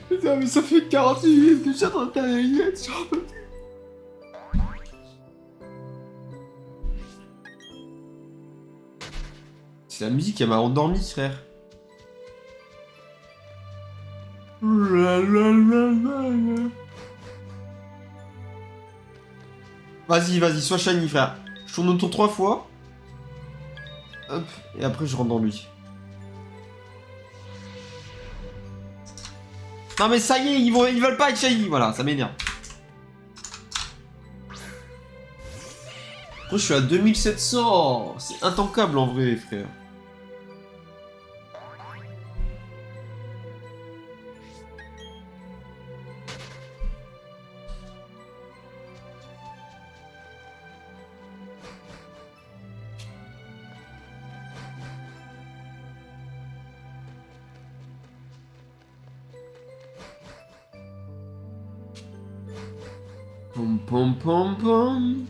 Putain, mais ça fait 48 minutes que j'attends ta lunette, j'en peux plus. C'est la musique qui m'a endormi, frère. Vas-y, vas-y, sois shiny, frère. Je tourne autour 3 fois. Hop, et après je rentre dans lui. Non mais ça y est, ils veulent pas être shiny, voilà, ça m'énerve. Après, je suis à 2700. C'est intankable en vrai, frère. Pom pom pom pom.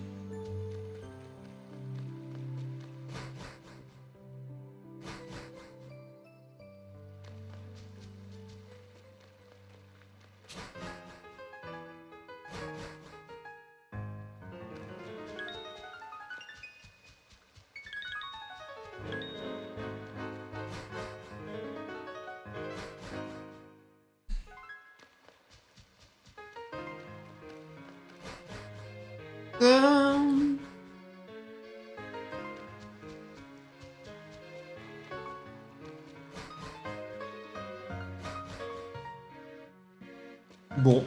Bon.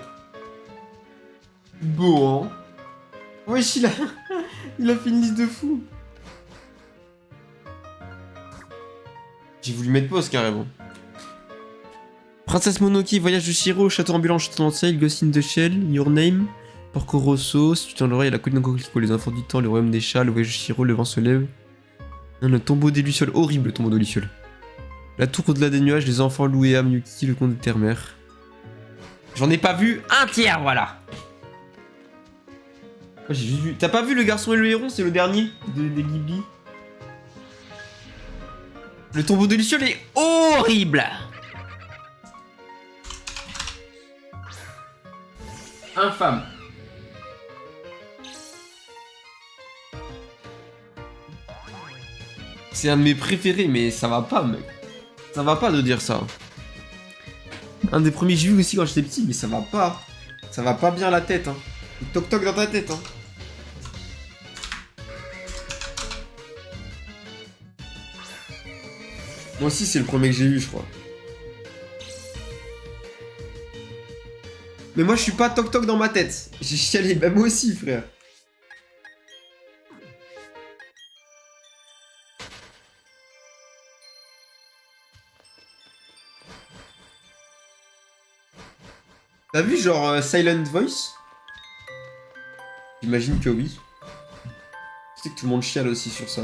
Bon. Wesh, il a fait une liste de fou. J'ai voulu mettre pause carrément. Princesse Mononoke, Voyage de Shiro, Château ambulant, Château d'Anseil, Ghost in the Shell, Your Name, Porco Rosso, Si tu t'en l'oreille, La colline d'un coquelicot, Les enfants du temps, Le royaume des chats, Le voyage de Shiro, Le vent se lève. Non, le tombeau des lucioles, horrible le tombeau des lucioles. La tour au-delà des nuages, Les enfants loués, Amiyuki, Le conte de terre-mère. J'en ai pas vu un tiers, voilà. J'ai juste vu. T'as pas vu Le Garçon et le Héron? C'est le dernier des Ghibli. Le tombeau de Luciole est horrible. Infâme. C'est un de mes préférés, mais ça va pas, mec. Ça va pas de dire ça. Un des premiers que j'ai vu aussi quand j'étais petit, mais ça va pas. Ça va pas bien la tête, hein. Toc toc dans ta tête, hein. Moi aussi, c'est le premier que j'ai vu, je crois. Mais moi, je suis pas toc toc dans ma tête. J'ai chialé, bah moi aussi, frère. T'as vu genre Silent Voice? J'imagine que oui. Je sais que tout le monde chiale aussi sur ça.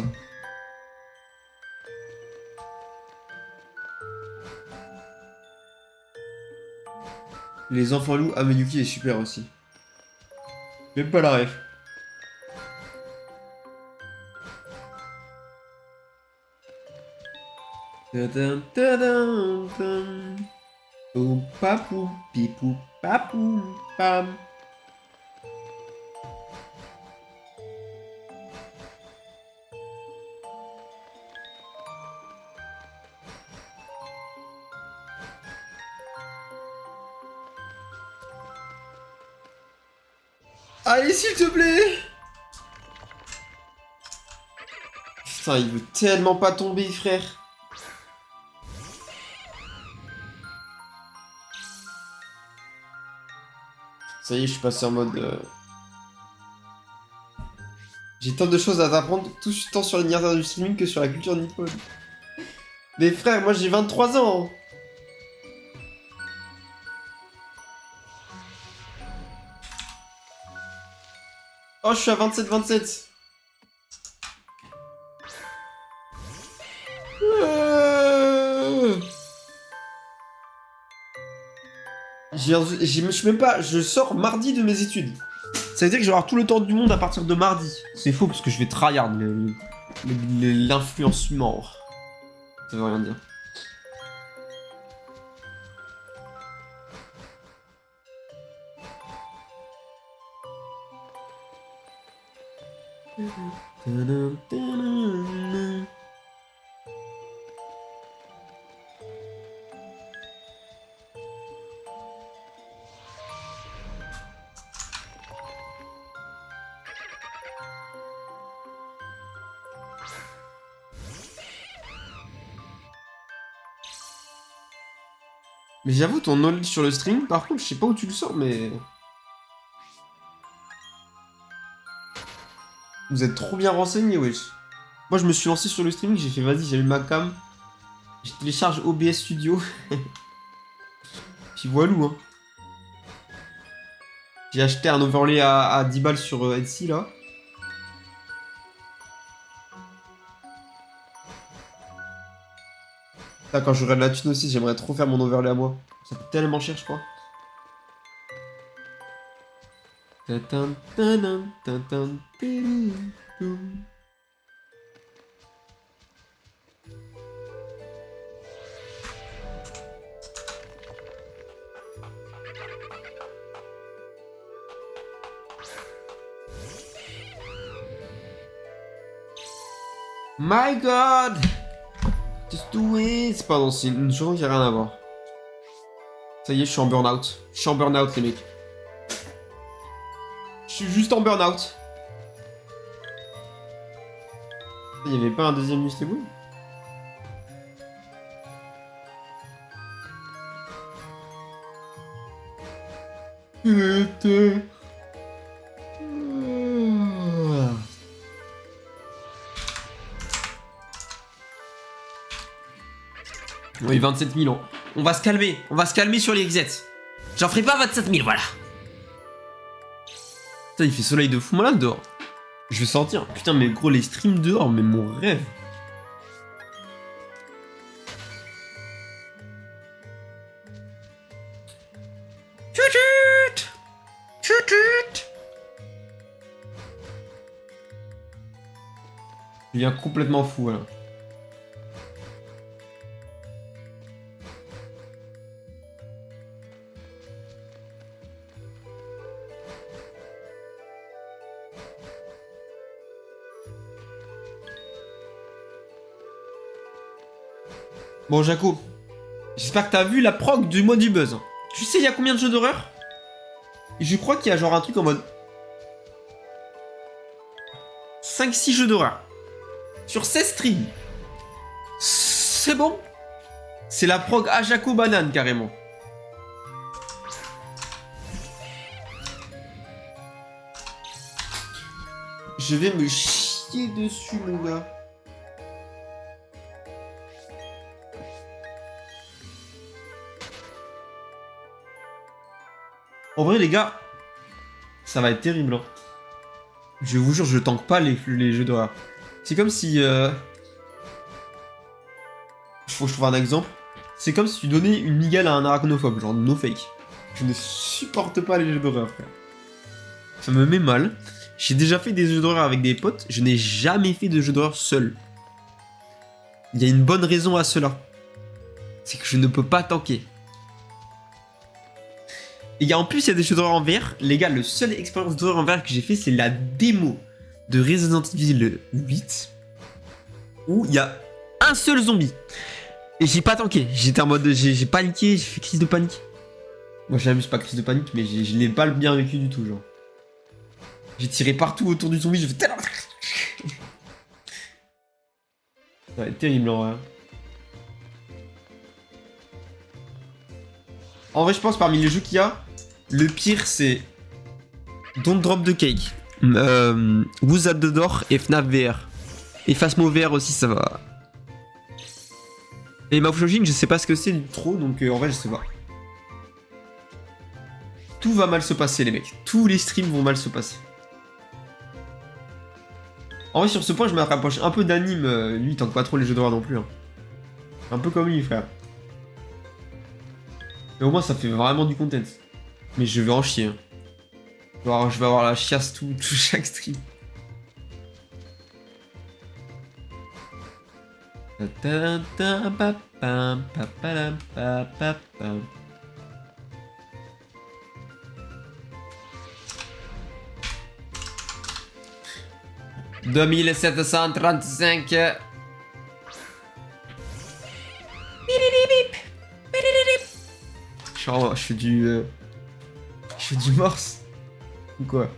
Les enfants loups, Amayuki est super aussi. Même pas la ref. Tadam, tadam, tam. Poum, papou, pipou, papou, pam. Allez, s'il te plaît! Putain, il veut tellement pas tomber, frère. Ça y est, je suis passé en mode... J'ai tant de choses à t'apprendre, tant sur l'univers du streaming que sur la culture nippone. Mais frère, moi j'ai 23 ans! Oh, je suis à 27-27. Je suis même pas... Je sors mardi de mes études. Ça veut dire que je vais avoir tout le temps du monde à partir de mardi. C'est faux parce que je vais tryhard l'influencement. Ça veut rien dire. Mais j'avoue, ton knowledge sur le stream, par contre, je sais pas où tu le sors, mais... Vous êtes trop bien renseigné, wesh. Moi, je me suis lancé sur le streaming, j'ai fait, vas-y, j'allume ma cam. Je télécharge OBS Studio. Puis voilà, hein. J'ai acheté un overlay à 10 balles sur Etsy, là. Là, quand j'aurai de la thune aussi, j'aimerais trop faire mon overlay à moi. Ça coûte tellement cher, je crois. Tatam, tadam, tatam, tidim, toum. My God! Just do it! C'est pas non, c'est une chanson qui a rien à voir. Ça y est, je suis en burn-out. Je suis en burn-out, les mecs. Je suis juste en burn-out. Il y avait pas un deuxième Mr. Boom? Oui, 27 000 ans. On va se calmer sur les execs. J'en ferai pas 27 000, voilà. Putain, il fait soleil de fou malade dehors. Je vais sortir. Putain, mais gros, les streams dehors, mais mon rêve. Chut chut. Je deviens complètement fou, là. Bon, Jaco, j'espère que t'as vu la prog du mois du buzz. Tu sais, il y a combien de jeux d'horreur? Et je crois qu'il y a genre un truc en mode 5-6 jeux d'horreur. Sur 16 streams. C'est bon. C'est la prog à Jaco Banane, carrément. Je vais me chier dessus, mon gars. En vrai, les gars, ça va être terrible. Hein. Je vous jure, je tank pas les jeux d'horreur. C'est comme si... Faut que je trouve un exemple. C'est comme si tu donnais une migale à un arachnophobe, genre no fake. Je ne supporte pas les jeux d'horreur, frère. Ça me met mal. J'ai déjà fait des jeux d'horreur avec des potes, je n'ai jamais fait de jeux d'horreur seul. Il y a une bonne raison à cela. C'est que je ne peux pas tanker. Et en plus, il y a des jeux d'horreur en VR. Les gars, le seul expérience d'horreur en VR que j'ai fait, c'est la démo de Resident Evil 8. Où il y a un seul zombie. Et j'ai pas tanké. J'étais en mode... J'ai paniqué, j'ai fait crise de panique. Moi, j'abuse pas crise de panique, mais je l'ai pas bien vécu du tout, genre. J'ai tiré partout autour du zombie, j'ai fait... Ça va être terrible, en vrai. En vrai, je pense, parmi les jeux qu'il y a, le pire, c'est... Don't Drop the Cake. Who's at the Door et FNAF VR. Et Phasmo VR aussi, ça va. Et Mafloging, je sais pas ce que c'est du trop, donc en vrai, je sais pas. Tout va mal se passer, les mecs. Tous les streams vont mal se passer. En vrai, sur ce point, je me rapproche un peu d'Anime. Lui, il tank pas trop les jeux d'horreur non plus. Hein. Un peu comme lui, frère. Mais au moins, ça fait vraiment du content. Mais je vais en chier. Hein. Je vais avoir la chiasse tout chaque stream. « 2735. Genre, je fais du... Je fais du morse. Ou quoi?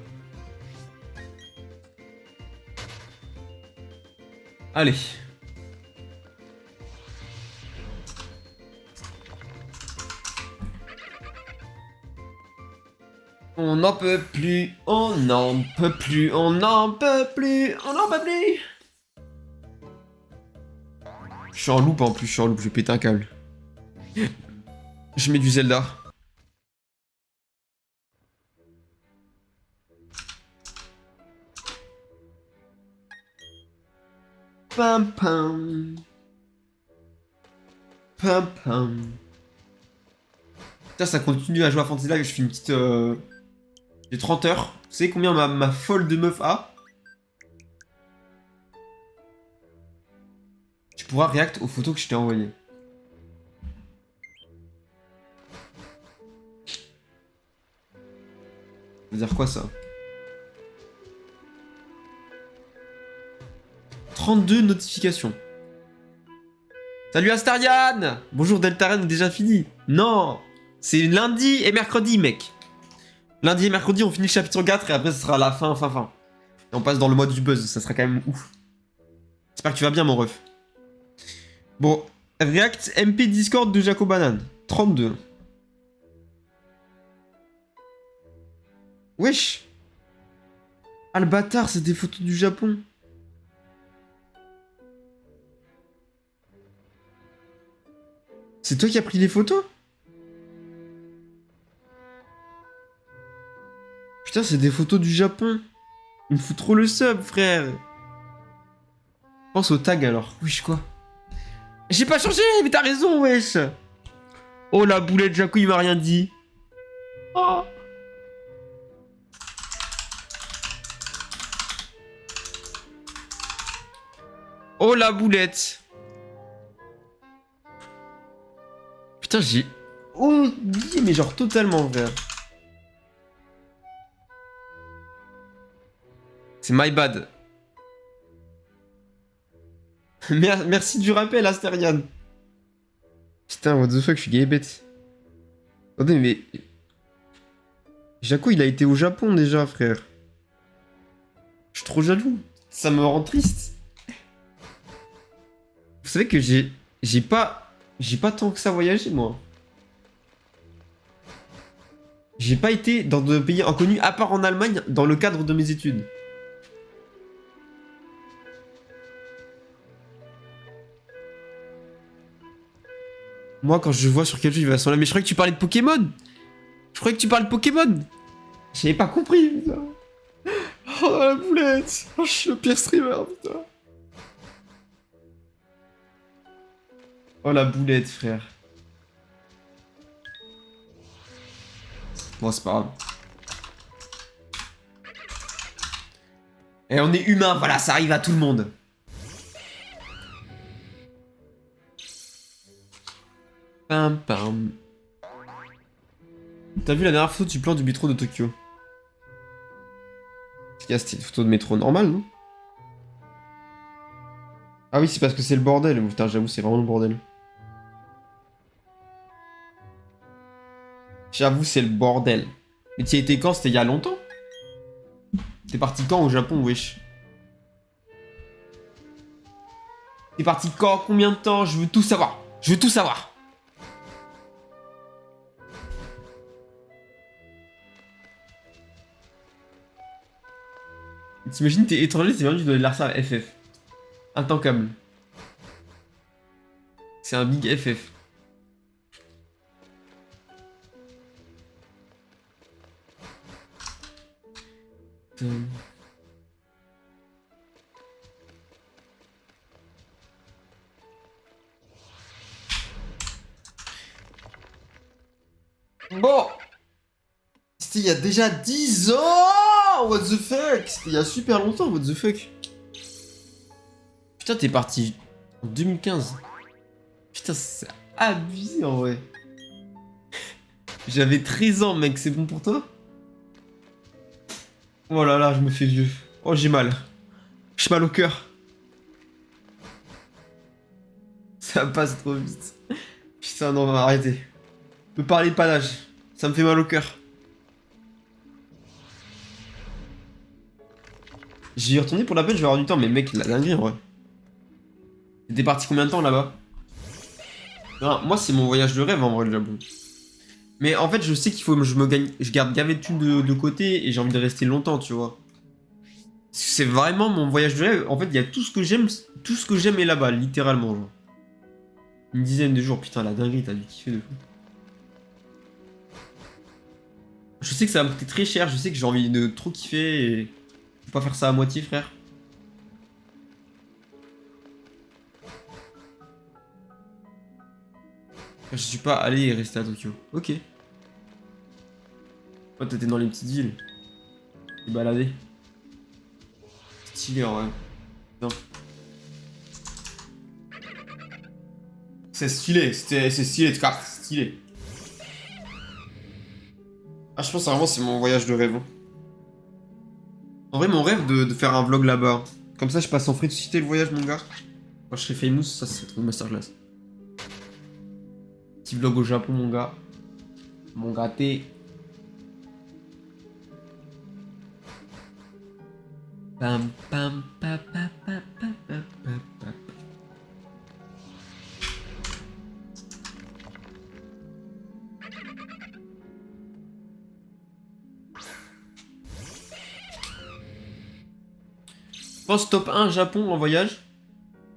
Allez. On n'en peut plus, on n'en peut plus, on n'en peut plus, on n'en peut plus. Je suis en loop en plus, je suis en loop, je vais péter un câble. Je mets du Zelda. Pam pam. Pam pam. Putain, ça continue à jouer à Fantasy Life, je fais une petite... J'ai 30 heures. Vous savez combien ma folle de meuf a? Tu pourras react aux photos que je t'ai envoyées. Ça veut dire quoi ça? 32 notifications. Salut Astarian! Bonjour Deltarian, déjà fini. Non! C'est lundi et mercredi, mec. Lundi et mercredi, on finit le chapitre 4 et après, ce sera la fin. Et on passe dans le mode du buzz, ça sera quand même ouf. J'espère que tu vas bien, mon ref. Bon, React MP Discord de Jaco Banane. 32. Wesh! Ah, le bâtard, c'est des photos du Japon. C'est toi qui as pris les photos? Putain, c'est des photos du Japon. Il me fout trop le sub, frère. Pense au tag alors. Wesh, quoi? J'ai pas changé, mais t'as raison, wesh. Oh, la boulette, Jaco, il m'a rien dit. Oh. Oh la boulette. Putain, j'ai oublié, mais genre totalement, frère. C'est my bad. Merci du rappel, Astériane. Putain, what the fuck, je suis gay bête. Attendez, mais... Jaco, il a été au Japon déjà, frère. Je suis trop jaloux. Ça me rend triste. Vous savez que j'ai pas tant que ça voyagé, moi. J'ai pas été dans de pays inconnus, à part en Allemagne, dans le cadre de mes études. Moi, quand je vois sur quel jeu il va s'enlever... Mais je croyais que tu parlais de Pokémon. Je croyais que tu parlais de Pokémon. J'avais pas compris, putain. Oh la boulette. Oh, je suis le pire streamer, putain. Oh la boulette, frère. Bon, c'est pas grave. Et on est humain, voilà, ça arrive à tout le monde. Pam pam. T'as vu la dernière photo du plan du métro de Tokyo? C'était une photo de métro normale, non? Ah oui, c'est parce que c'est le bordel. Putain, j'avoue, c'est vraiment le bordel. J'avoue, c'est le bordel. Mais tu y étais quand? C'était il y a longtemps? T'es parti quand au Japon, wesh? T'es parti quand? Combien de temps? Je veux tout savoir. Je veux tout savoir. T'imagines, t'es étranger, c'est vraiment tu dois lire ça à FF. Intankable. C'est un big FF. Bon. C'était il y a déjà 10 ans. What the fuck. C'était il y a super longtemps, what the fuck. Putain, t'es parti en 2015. Putain, c'est abusé en vrai. J'avais 13 ans, mec, c'est bon pour toi? Oh là là, je me fais vieux. Oh, j'ai mal. J'ai mal au cœur. Ça passe trop vite. Putain, non, on va arrêter. Me parler pas d'âge. Ça me fait mal au cœur. J'y retourné pour la peine, je vais avoir du temps, mais mec, la dinguerie en vrai. T'es parti combien de temps là-bas? Moi, c'est mon voyage de rêve en vrai, le Japon. Mais en fait, je sais qu'il faut que je garde gavé de thunes de côté et j'ai envie de rester longtemps, tu vois. C'est vraiment mon voyage de rêve. En fait, il y a tout ce que j'aime est là-bas, littéralement. Genre. Une dizaine de jours, putain, la dinguerie, t'as dû kiffer de fou. Je sais que ça va me coûter très cher, je sais que j'ai envie de trop kiffer et... Je peux pas faire ça à moitié, frère. Je suis pas allé et resté à Tokyo. Ok. Oh, t'étais dans les petites villes. T'es baladé. Stylé en vrai. Non. C'est stylé, c'est stylé en tout cas, c'est stylé. Ah, je pense vraiment c'est mon voyage de rêve. Hein. En vrai, mon rêve de faire un vlog là-bas. Comme ça, je passe en free de citer le voyage, mon gars. Quand je serai famous, ça c'est trop une masterclass. Petit vlog au Japon, mon gars. Mon gâté. Pam pam pam pam pam pam pam pam. Je pense top 1 Japon en voyage.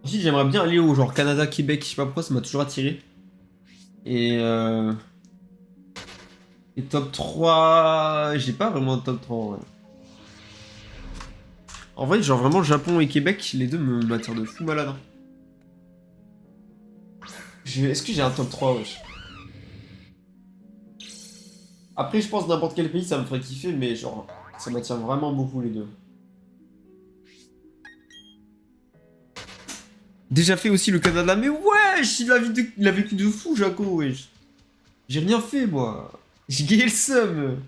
Ensuite, j'aimerais bien aller au genre Canada, Québec, je sais pas pourquoi, ça m'a toujours attiré. Et top 3, j'ai pas vraiment de top 3 en vrai, genre vraiment Japon et Québec, les deux m'attirent de fou malade. Hein. Est-ce que j'ai un top 3 wesh? Après, je pense n'importe quel pays, ça me ferait kiffer, mais genre, ça m'attire vraiment beaucoup les deux. Déjà fait aussi le Canada, mais wesh, il a vécu de fou, Jaco, wesh. J'ai rien fait, moi. J'ai gagné le seum.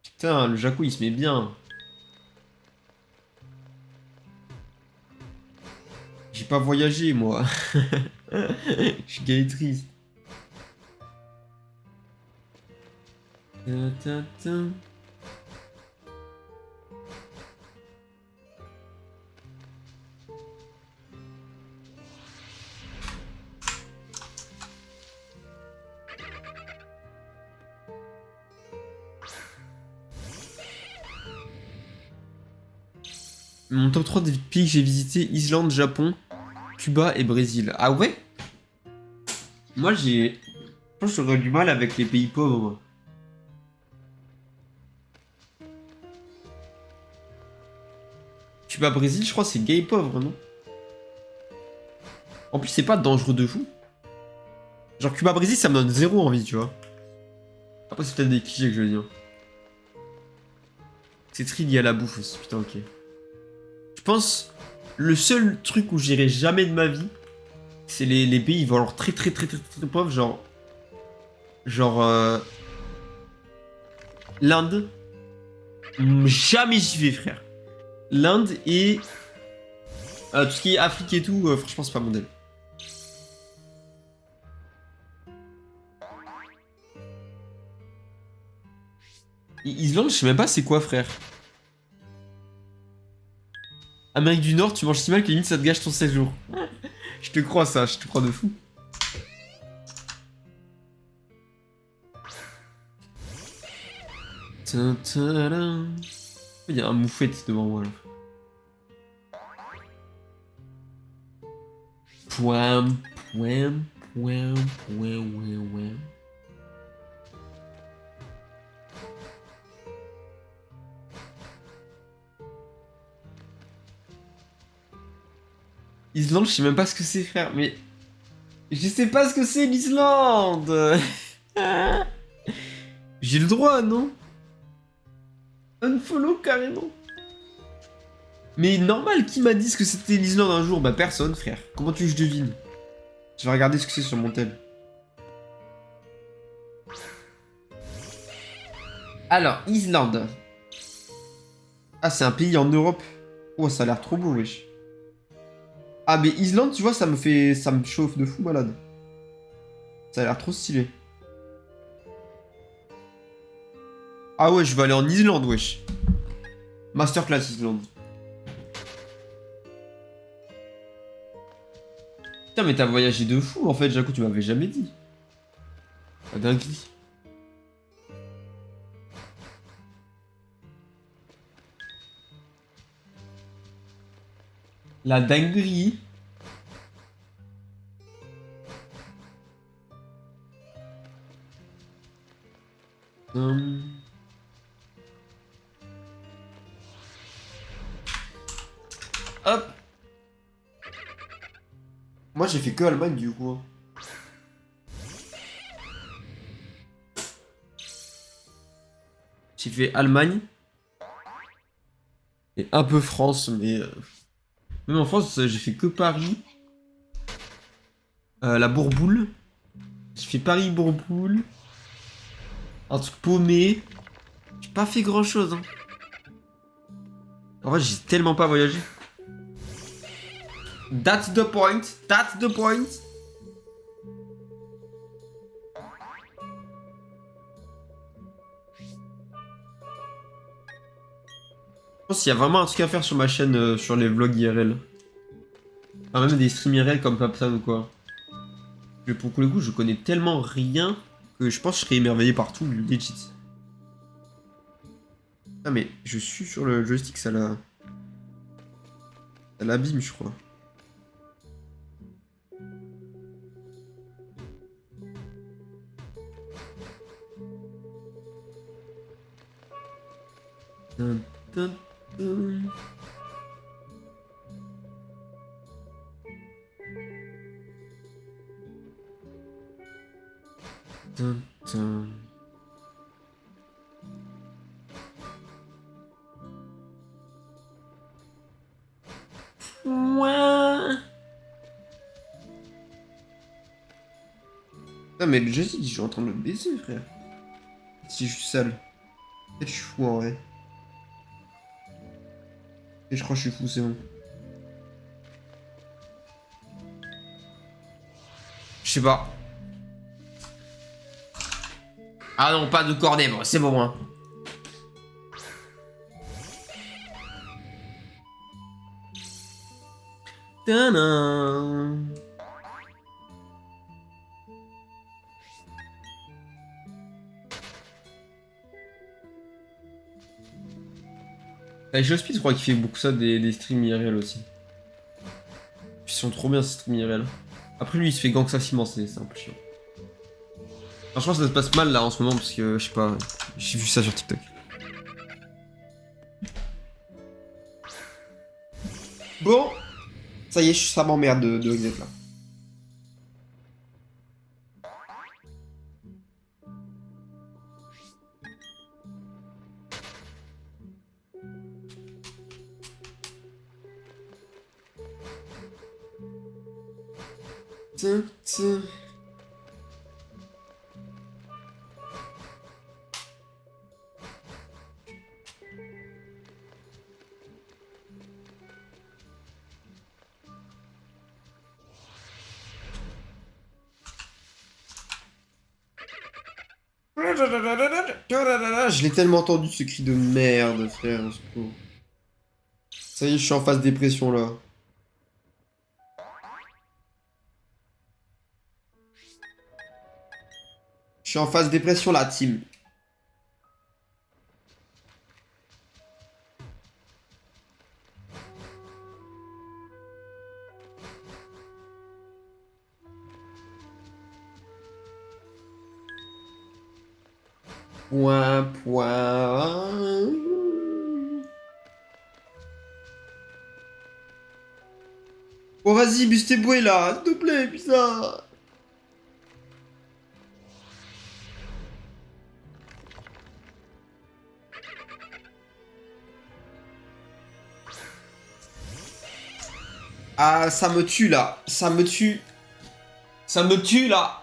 Putain, le Jaco, il se met bien. J'ai pas voyagé, moi. Je suis gay triste. Ta, ta, ta. Mon top 3 des pays que j'ai visités, Islande, Japon, Cuba et Brésil. Ah ouais? Moi j'ai... Je pense que j'aurais du mal avec les pays pauvres. Moi. Cuba, Brésil, je crois que c'est gay pauvre, non? En plus c'est pas dangereux de fou. Genre Cuba, Brésil, ça me donne zéro envie, tu vois. Après c'est peut-être des clichés que je veux dire. C'est très lié à la bouffe aussi, putain ok. Je pense, le seul truc où j'irai jamais de ma vie, c'est les pays genre très pauvres, genre l'Inde. Jamais j'y vais, frère. L'Inde et tout ce qui est Afrique et tout, franchement, c'est pas mon délire. Islande, je sais même pas c'est quoi, frère. Amérique du Nord, tu manges si mal que limite ça te gâche ton séjour. Je te crois ça, je te crois de fou. Il y a un moufette devant moi là. Pouam, pouam, pouam, pouam, pouam, pouam. Islande, je sais même pas ce que c'est, frère, mais... Je sais pas ce que c'est l'Islande. J'ai le droit, non? Unfollow carrément. Mais normal, qui m'a dit ce que c'était l'Islande un jour? Bah personne, frère. Comment tu veux que je devine? Je vais regarder ce que c'est sur mon tel. Alors, Islande. Ah, c'est un pays en Europe. Oh, ça a l'air trop beau, wesh. Ah, mais Islande, tu vois, ça me fait... Ça me chauffe de fou malade. Ça a l'air trop stylé. Ah ouais, je vais aller en Islande, wesh. Masterclass Islande. Putain, mais t'as voyagé de fou, en fait, Jaco, tu m'avais jamais dit. La dinguerie. La dinguerie. Hum. Hop. Moi, j'ai fait que Allemagne, du coup. J'ai fait Allemagne. Et un peu France, mais... Même en France, j'ai fait que Paris. La Bourboule. J'ai fait Paris-Bourboule. Un truc paumé. J'ai pas fait grand-chose, hein. En vrai, j'ai tellement pas voyagé. That's the point. That's the point. Je pense qu'il y a vraiment un truc à faire sur ma chaîne, sur les vlogs IRL. Enfin, même des streams IRL comme Papsan ou quoi. Mais pour le coup, je connais tellement rien que je pense que je serais émerveillé par tout, legit. Ah mais je suis sur le joystick, ça la... Ça l'abîme, je crois. Dun, dun, dun. Dun, dun. Ouais, mais déjà, si, je suis en train de me baiser, frère. Si je suis sale. Peut-être je suis fou en vrai. Et je crois que je suis fou, c'est bon. Je sais pas. Ah non, pas de cornet, bon, c'est bon, hein. Tadam. Avec Speed, je crois qu'il fait beaucoup ça des streams IRL aussi. Ils sont trop bien ces streams IRL. Après lui il se fait gank facilement, c'est un peu chiant. Franchement ça se passe mal là en ce moment parce que je sais pas, j'ai vu ça sur TikTok. Bon, ça y est, ça m'emmerde de exit là. Tiens, tiens. Je l'ai tellement entendu ce cri de merde, frère, au secours. Ça y est, je suis en phase dépression là. Je suis en phase dépression là, team. Point, point. Bon, vas-y, buse tes bouées là, s'il te plaît, putain. Ah, ça me tue là, ça me tue. Ça me tue là.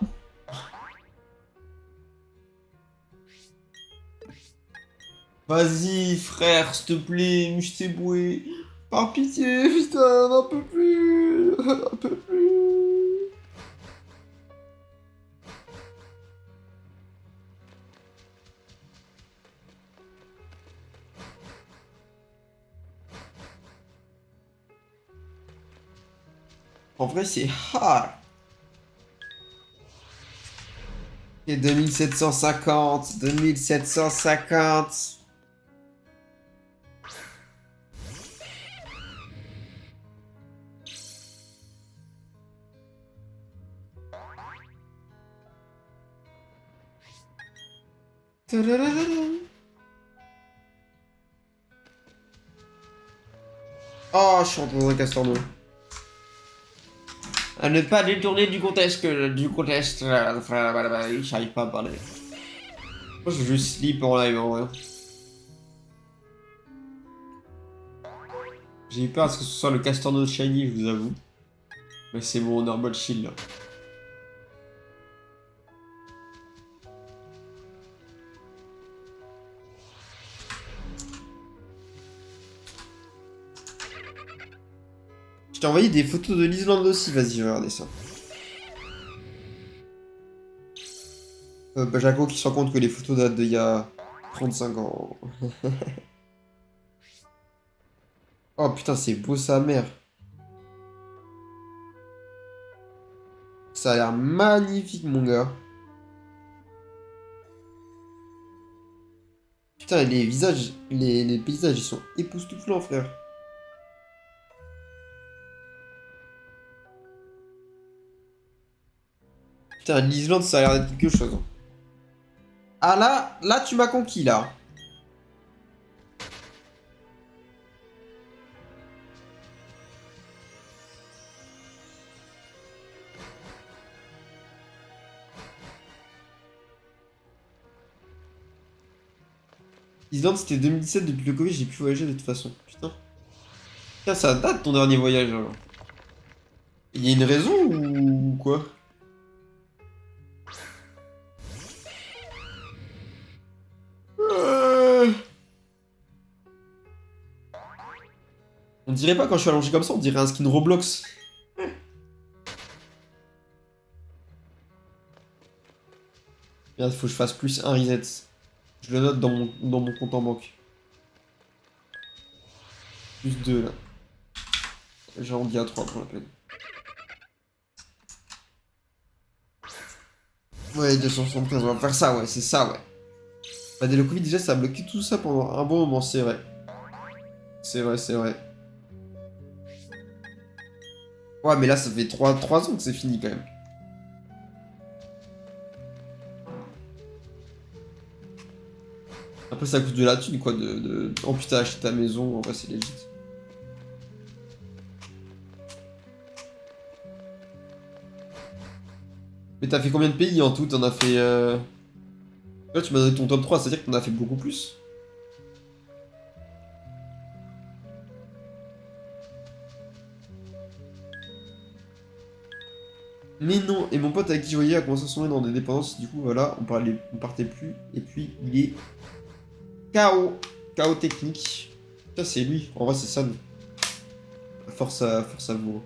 Vas-y, frère, s'il te plaît, mouche tes bouées. Par pitié, putain, on n'en peut plus. On n'en peut plus. En vrai, c'est hard. Et 2750, 2750. Oh, je suis rentré dans un castor d'eau. À ne pas détourner du contexte, j'arrive pas à parler. Moi, je veux juste sleep en live, en vrai. J'ai eu peur à ce que ce soit le castor d'eau shiny, je vous avoue. Mais c'est mon normal shield, là. Je t'ai envoyé des photos de l'Islande aussi, vas-y, regardez ça. Jaco qui se rend compte que les photos datent d'il y a 35 ans. Oh putain, c'est beau sa mère. Ça a l'air magnifique, mon gars. Putain, les visages, les paysages, ils sont époustouflants, frère. Putain, l'Islande, ça a l'air d'être quelque chose, hein. Ah là, tu m'as conquis, là. Islande, c'était 2017, depuis le Covid, j'ai pu voyager de toute façon. Putain. Putain, ça date ton dernier voyage, alors. Il y a une raison ou quoi? On dirait pas quand je suis allongé comme ça, on dirait un skin Roblox. Merde, faut que je fasse plus un reset. Je le note dans mon compte en banque. Plus 2 là. J'ai arrondi à 3 pour la peine. Ouais, 275, on va faire ça, ouais, c'est ça, ouais. Bah, dès le Covid, déjà, ça a bloqué tout ça pendant un bon moment, c'est vrai. C'est vrai, c'est vrai. Ouais, mais là, ça fait 3 ans que c'est fini, quand même. Après, ça coûte de la thune, quoi, Oh putain, acheter ta maison, en vrai, c'est légit. Mais t'as fait combien de pays en tout? T'en as fait... Là, tu m'as donné ton top 3, c'est-à-dire que t'en as fait beaucoup plus. Mais non, et mon pote avec qui je voyais a commencé à sommer dans des dépendances, du coup, voilà, on partait plus, et puis il est KO. KO technique. Ça, c'est lui, en vrai, c'est San. Force à vous.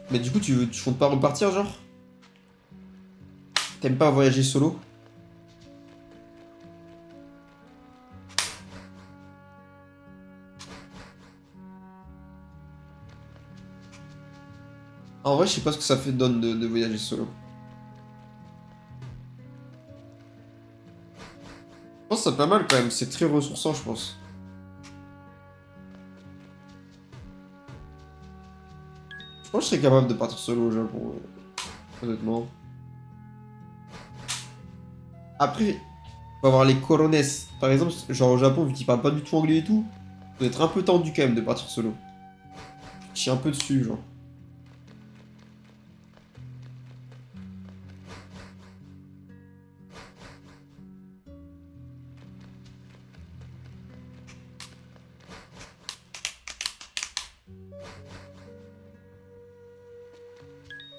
Mais du coup, tu comptes pas repartir, genre? T'aimes pas voyager solo? En vrai, je sais pas ce que ça fait donne de voyager solo. Je pense que c'est pas mal quand même, c'est très ressourçant, je pense. Je pense que je serais capable de partir solo au Japon, honnêtement. Après, faut avoir les colones. Par exemple, genre au Japon, vu qu'ils parlent pas du tout anglais et tout, ça doit être un peu tendu quand même de partir solo. Je suis un peu dessus, genre.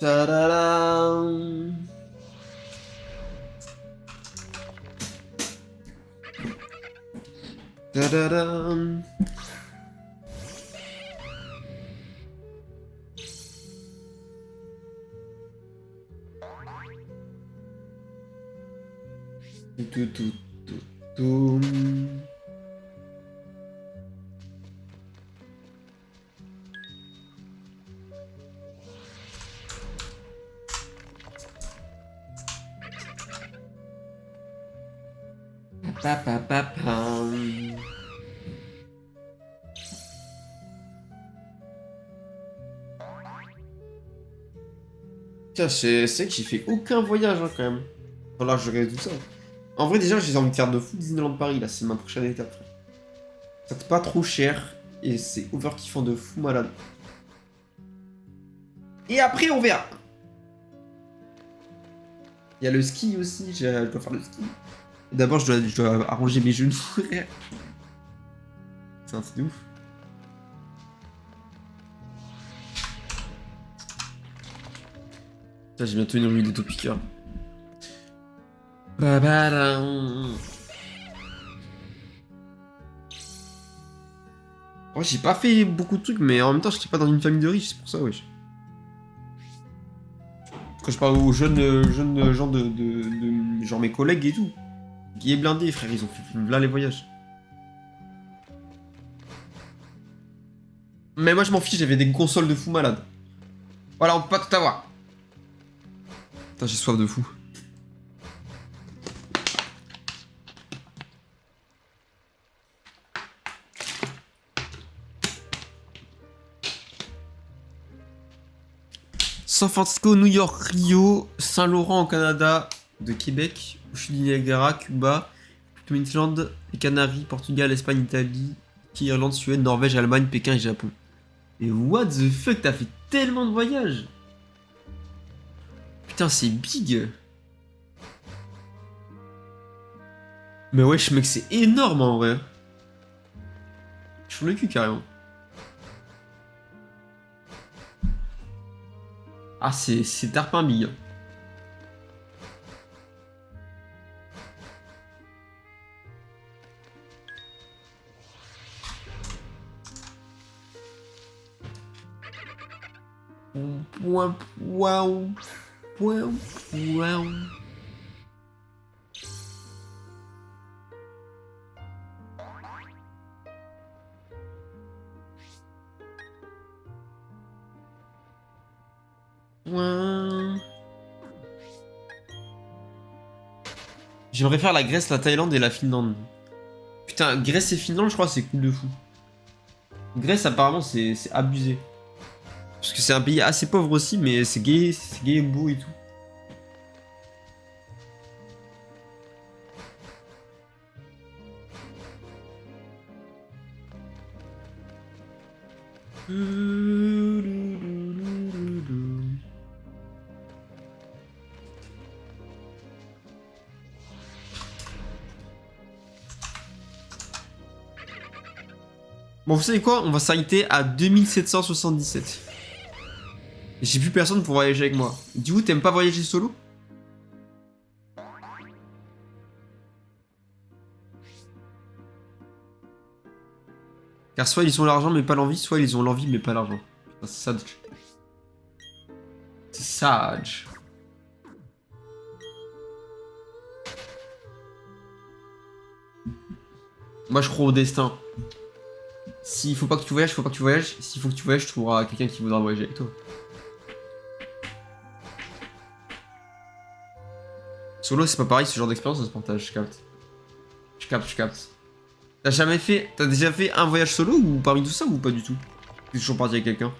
Tadadam. Tadadam. Tout, tout, tout, tout. Pa, pa, pa, pam. Tiens, c'est que j'ai fait aucun voyage hein, quand même. Voilà, je regarde tout ça. En vrai, déjà, j'ai envie de faire de fou Disneyland Paris, là, c'est ma prochaine étape. Frère. Ça coûte pas trop cher et c'est overkiffant de fou malade. Et après, on verra. Il y a le ski aussi, je dois faire le ski. D'abord, je dois arranger mes genoux, frère. C'est un truc de ouf. Putain, j'ai bientôt une revue des topiqueurs. Ouais, j'ai pas fait beaucoup de trucs, mais en même temps, j'étais pas dans une famille de riches, c'est pour ça, wesh. Quand je parle aux jeunes gens genre mes collègues et tout. Qui est blindé, frère, ils ont fait là les voyages. Mais moi, je m'en fiche, j'avais des consoles de fou malade. Voilà, on peut pas tout avoir. Putain, j'ai soif de fou. San Francisco, New York, Rio, Saint-Laurent au Canada, de Québec, Niagara, Cuba, Queensland, les Canaries, Portugal, Espagne, Italie, Irlande, Suède, Norvège, Allemagne, Pékin et Japon. Mais what the fuck, t'as fait tellement de voyages. Putain, c'est big. Mais wesh, mec, c'est énorme en vrai. Je suis le cul carrément. Ah, c'est tarpin big. Waouh. Waouh. Waouh. J'aimerais faire la Grèce, la Thaïlande et la Finlande. Putain, Grèce et Finlande, je crois, c'est cool de fou. Grèce, apparemment, c'est abusé. Parce que c'est un pays assez pauvre aussi, mais c'est gay et beau et tout. Bon, vous savez quoi? On va s'arrêter à 2777. J'ai plus personne pour voyager avec moi. Du coup, t'aimes pas voyager solo? Car soit ils ont l'argent mais pas l'envie, soit ils ont l'envie mais pas l'argent. C'est sage. C'est sage. Moi je crois au destin. S'il faut pas que tu voyages, faut pas que tu voyages. S'il faut que tu voyages, tu trouveras quelqu'un qui voudra voyager avec toi. Solo, c'est pas pareil, ce genre d'expérience, ça se partage, je capte. Je capte. T'as déjà fait un voyage solo ou parmi tout ça ou pas du tout? T'es toujours parti avec quelqu'un?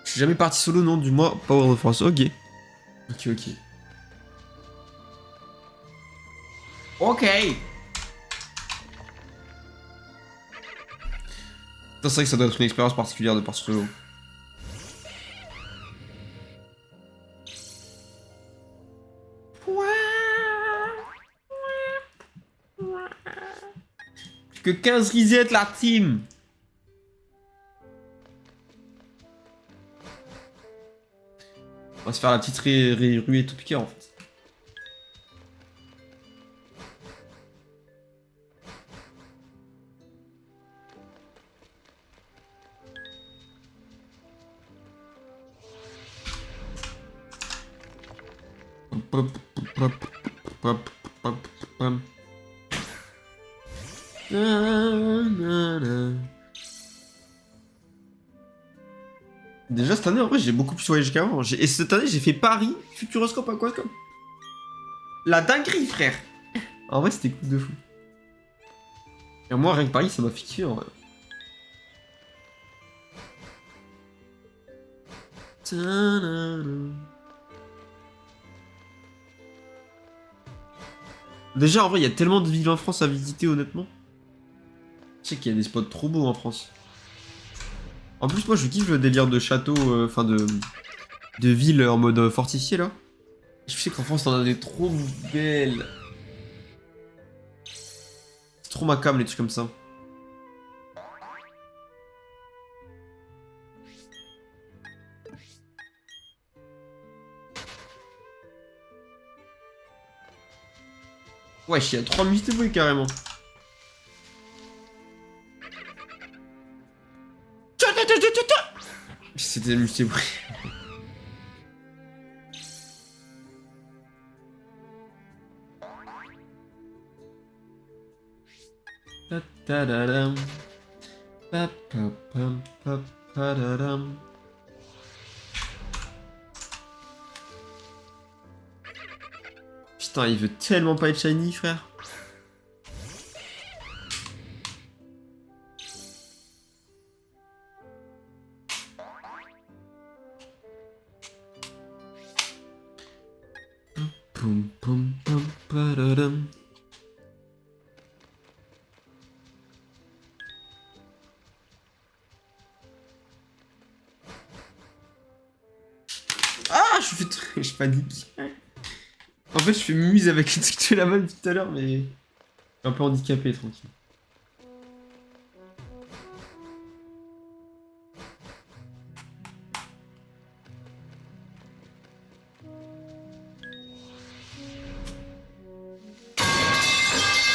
Je suis jamais parti solo, non, du moins, Power of France. Ok. Ok. C'est vrai que ça doit être une expérience particulière de partir solo. Plus que 15 resets la team. On va se faire la petite ruée tout piquée en fait. Déjà cette année en vrai j'ai beaucoup plus voyagé qu'avant. Et cette année j'ai fait Paris, Futuroscope, Aquascope. La dinguerie frère. En vrai c'était cool de fou. Et moi rien que Paris ça m'a fait kiffer en vrai. Déjà en vrai il y a tellement de villes en France à visiter honnêtement. Je sais qu'il y a des spots trop beaux en France. En plus moi je kiffe le délire de château, enfin de villes en mode fortifié là. Je sais qu'en France on a des trop belles. C'est trop ma cam les trucs comme ça. Ouais, il y a 3 multiples carrément. C'était le multiples. Putain, il veut tellement pas être shiny, frère. Pum pum pum padadam. Ah, je panique. En fait, je fais muse avec une truc de la main tout à l'heure, mais je suis un peu handicapé, tranquille.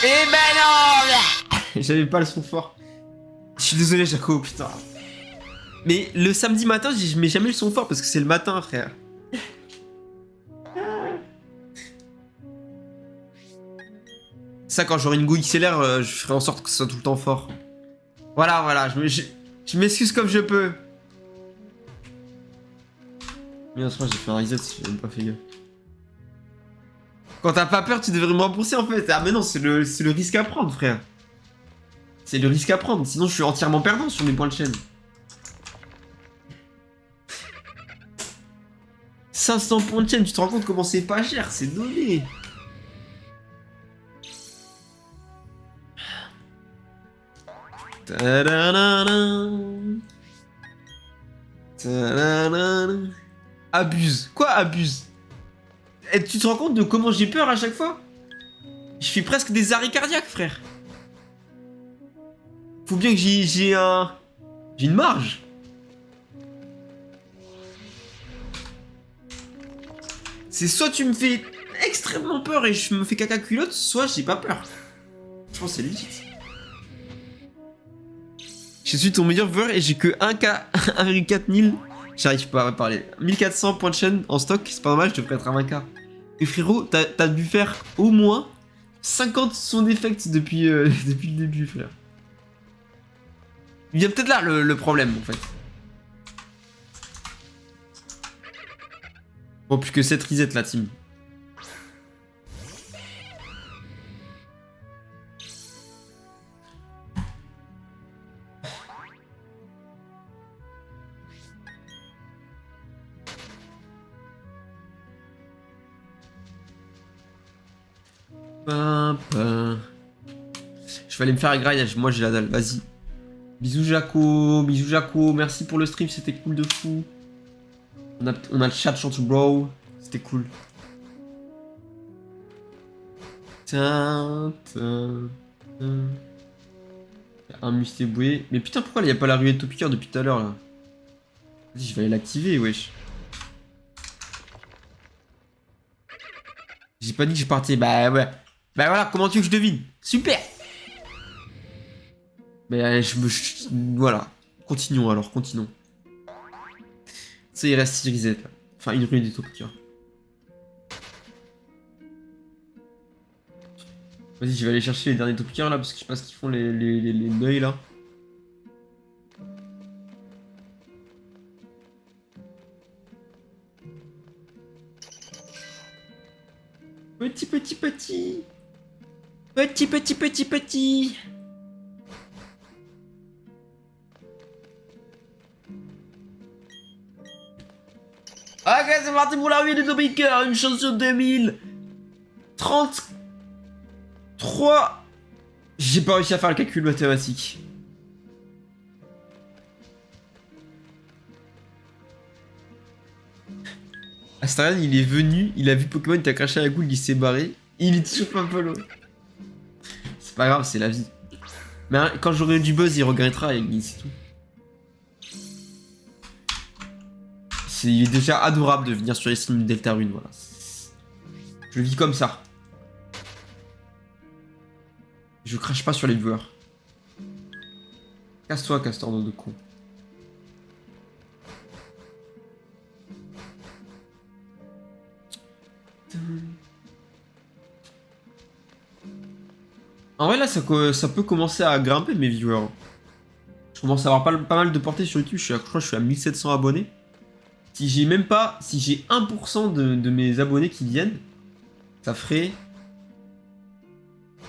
Eh ben non. J'avais pas le son fort. Je suis désolé, Jaco, putain. Mais le samedi matin, je mets jamais le son fort parce que c'est le matin, frère. Ça, quand j'aurai une Go XLR, je ferai en sorte que ce soit tout le temps fort. Voilà, je m'excuse comme je peux. Mais en ce moment, j'ai fait un reset, j'ai même pas fait gaffe. Quand t'as pas peur, tu devrais me rembourser en fait. Ah mais non, c'est le risque à prendre, frère. C'est le risque à prendre, sinon je suis entièrement perdant sur mes points de chaîne. 500 points de chaîne, tu te rends compte comment c'est pas cher, c'est donné. Abuse. Quoi abuse? Et tu te rends compte de comment j'ai peur à chaque fois? Je fais presque des arrêts cardiaques, frère. Faut bien que j'ai une marge. C'est soit tu me fais extrêmement peur et je me fais caca culotte, soit j'ai pas peur. Je pense que c'est legit. Je suis ton meilleur viewer et j'ai que 1K, 1,4 000. J'arrive pas à parler. 1400 points de chaîne en stock, c'est pas normal, je devrais être à 20K. Et frérot, t'as dû faire au moins 50 sound effects depuis, depuis le début, frère. Il y a peut-être là le problème, en fait. Bon, plus que 7 resets, la team. Je vais aller me faire un grindage, moi j'ai la dalle, vas-y. Bisous Jaco, merci pour le stream, c'était cool de fou. On a le chat chante bro, c'était cool. Un mustéboué. Mais putain, pourquoi il n'y a pas la ruée de Topiqueur depuis tout à l'heure là? Vas-y, je vais aller l'activer, wesh. J'ai pas dit que je partais, bah ouais. Bah voilà, comment tu veux que je devine? Super! Mais voilà. Continuons alors, continuons. Ça, il reste 6 resets là. Enfin, une ruée des Topiqueurs. Vas-y, je vais aller chercher les derniers Topiqueurs là, parce que je sais pas ce qu'ils font les neuils là. Petit. Ok, c'est parti pour la ruée des Topiqueurs, une chance sur 2033. J'ai pas réussi à faire le calcul mathématique. Astarion, il est venu, il a vu Pokémon, il t'a craché à la goule, il s'est barré. Il est toujours pas follow. C'est pas grave, c'est la vie. Mais hein, quand j'aurai du buzz, il regrettera et c'est tout. Il est déjà adorable de venir sur les streams Deltarune, voilà. Je le vis comme ça. Je crache pas sur les viewers. Casse-toi, castor de con. En vrai, là, ça peut commencer à grimper mes viewers. Je commence à avoir pas mal de portée sur YouTube. Je crois que je suis à 1700 abonnés. Si j'ai même pas... Si j'ai 1% de mes abonnés qui viennent, ça ferait...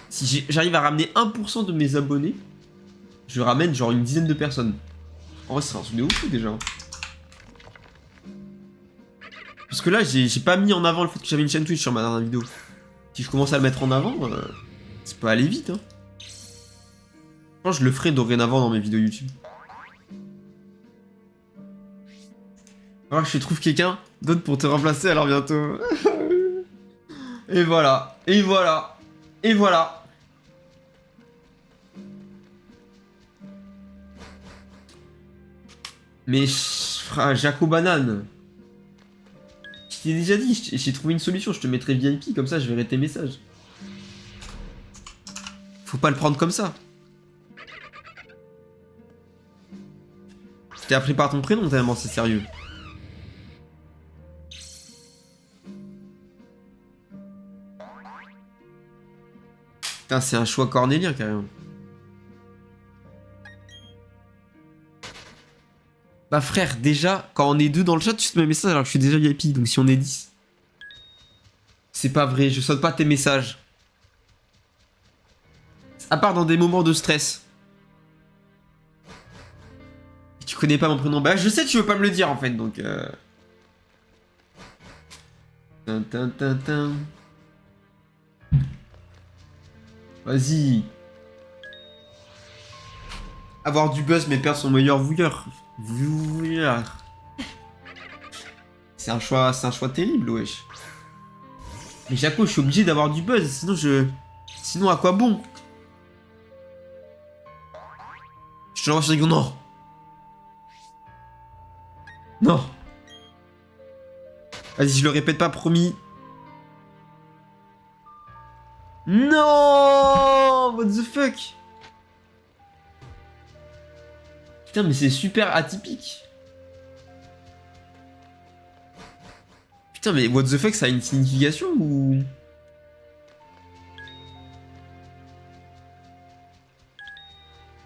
Si j'arrive à ramener 1% de mes abonnés, je ramène genre une dizaine de personnes. En vrai, c'est un truc de ouf déjà. Parce que là, j'ai pas mis en avant le fait que j'avais une chaîne Twitch sur ma dernière vidéo. Si je commence à le mettre en avant, ça peut aller vite. Hein. Je pense que je le ferai dorénavant dans mes vidéos YouTube. Alors que je trouve quelqu'un d'autre pour te remplacer alors bientôt. Et voilà. Mais frère, Jaco Banane. Je t'ai déjà dit, j'ai trouvé une solution, je te mettrai VIP, comme ça je verrai tes messages. Faut pas le prendre comme ça. Je t'ai appris par ton prénom tellement c'est sérieux. Putain, c'est un choix cornélien carrément. Bah frère, déjà, quand on est deux dans le chat, tu sautes mes messages alors que je suis déjà VIP, donc si on est 10. C'est pas vrai, je saute pas tes messages. À part dans des moments de stress. Tu connais pas mon prénom. Bah je sais que tu veux pas me le dire en fait, donc Tin. Vas-y. Avoir du buzz mais perdre son meilleur vouilleur. C'est un choix terrible, wesh. Mais Jaco, je suis obligé d'avoir du buzz, sinon à quoi bon? Je te l'envoie sur les... Non. Non. Vas-y, je le répète pas, promis. Non. What the fuck? Putain, mais c'est super atypique. Putain, mais what the fuck, ça a une signification ou...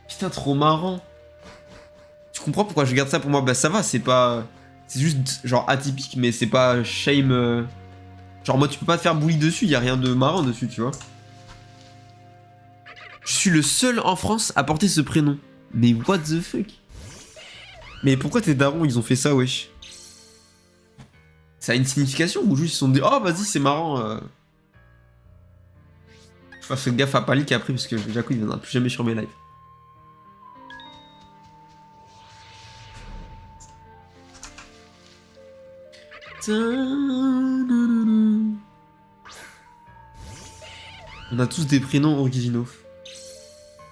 Putain, trop marrant. Tu comprends pourquoi je garde ça pour moi? Bah ça va, c'est pas... C'est juste genre atypique, mais c'est pas shame... Genre moi tu peux pas te faire bully dessus, y a rien de marrant dessus, tu vois. Je suis le seul en France à porter ce prénom. Mais what the fuck? Mais pourquoi tes darons ils ont fait ça, wesh? Ça a une signification ou juste ils se sont dit oh vas-y c'est marrant Je fasse gaffe à pas leak après parce que Jaco il viendra plus jamais sur mes lives. On a tous des prénoms originaux.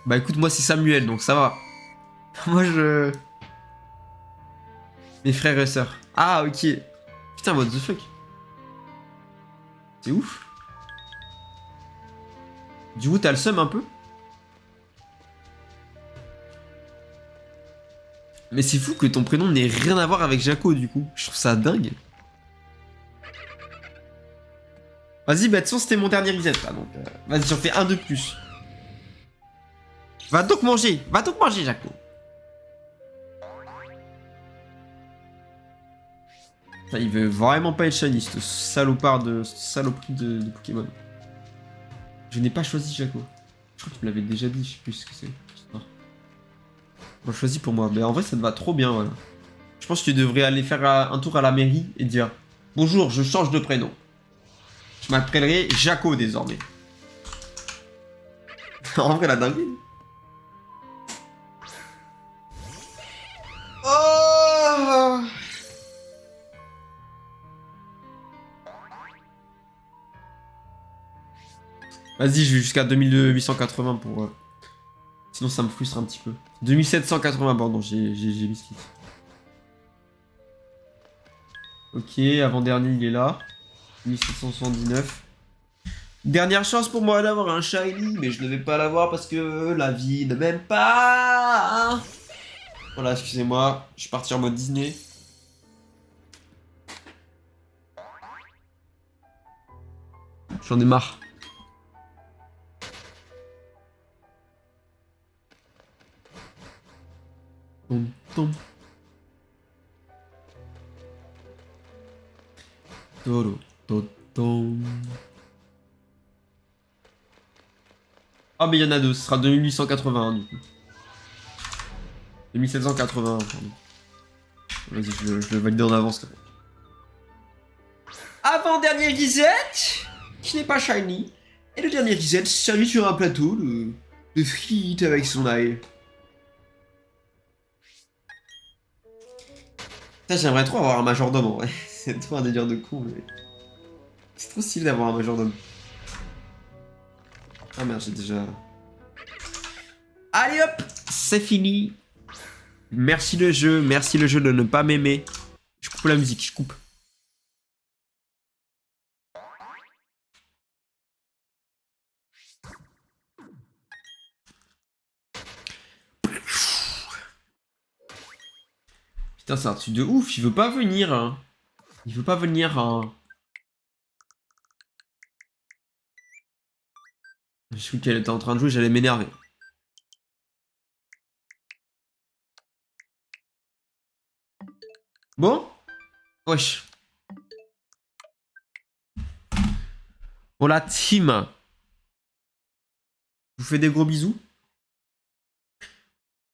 Bah écoute, moi c'est Samuel, donc ça va. Moi je... Mes frères et sœurs. Ah ok. Putain, what the fuck. C'est ouf. Du coup, t'as le seum un peu? Mais c'est fou que ton prénom n'ait rien à voir avec Jaco, du coup. Je trouve ça dingue. Vas-y, bah de toute façon, c'était mon dernier reset, là, donc... Vas-y, j'en fais un de plus. Va donc manger, Jaco. Putain, il veut vraiment pas être shiny, ce salopard de... saloperie de Pokémon. Je n'ai pas choisi Jaco. Je crois que tu me l'avais déjà dit, je sais plus ce que c'est. Bon, choisis pour moi. Mais en vrai, ça te va trop bien, voilà. Je pense que tu devrais aller faire un tour à la mairie et dire bonjour, je change de prénom. Je m'appellerai Jaco désormais. En vrai, la dinguerie. Oh! Vas-y, je vais jusqu'à 2880 pour... Sinon, ça me frustre un petit peu. 2780, pardon, j'ai mis ce kit. Ok, avant-dernier, il est là. 1779. Dernière chance pour moi d'avoir un shiny, mais je ne vais pas l'avoir parce que la vie ne m'aime pas. Voilà, excusez-moi, je suis parti en mode Disney. J'en ai marre. Tom, tom. Toro, totom. Ah, mais il y en a deux, ce sera 2881 du coup. 2780, pardon. Vas-y, je le valide en avance. Avant-dernier reset, qui n'est pas shiny. Et le dernier reset, servi sur un plateau de frites avec son ail. J'aimerais trop avoir un majordome en vrai. C'est trop un délire de con, mais. C'est trop stylé d'avoir un majordome. Ah merde, j'ai déjà. Allez hop, c'est fini. Merci le jeu de ne pas m'aimer. Je coupe la musique, je coupe. Putain, c'est un truc de ouf, il veut pas venir. Hein. Il veut pas venir. Hein. Je cru qu'elle était en train de jouer, j'allais m'énerver. Bon? Wesh. Bon, la team. Je vous fais des gros bisous.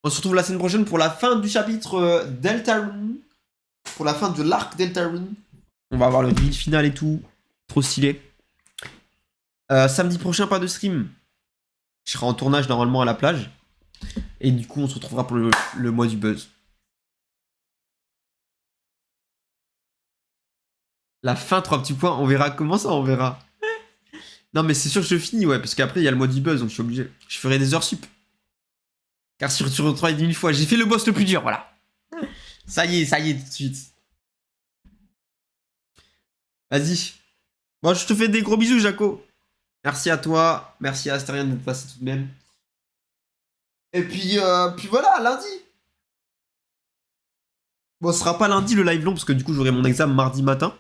On se retrouve la semaine prochaine pour la fin du chapitre Deltarune. Pour la fin de l'arc Deltarune. On va avoir le reveal final et tout. Trop stylé. Samedi prochain, pas de stream. Je serai en tournage normalement à la plage. Et du coup, on se retrouvera pour le mois du buzz. La fin, 3 petits points. On verra comment ça, on verra. Non, mais c'est sûr que je finis, ouais. Parce qu'après, il y a le mois du buzz, donc je suis obligé. Je ferai des heures sup. Car sur 3,5 fois, j'ai fait le boss le plus dur, voilà. Ça y est, tout de suite. Vas-y. Bon, je te fais des gros bisous, Jaco. Merci à toi. Merci à Astérien d'être passé tout de même. Et puis voilà, lundi. Bon, ce sera pas lundi le live long, parce que du coup, j'aurai mon examen mardi matin.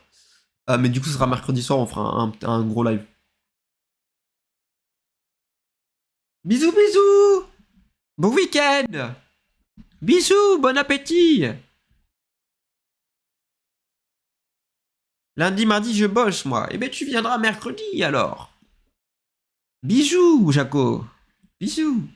Mais du coup, ce sera mercredi soir, on fera un gros live. Bisous, bisous. Bon week-end. Bisous, bon appétit. Lundi, mardi, je bosse, moi. Eh ben, tu viendras mercredi, alors. Bisous, Jaco. Bisous.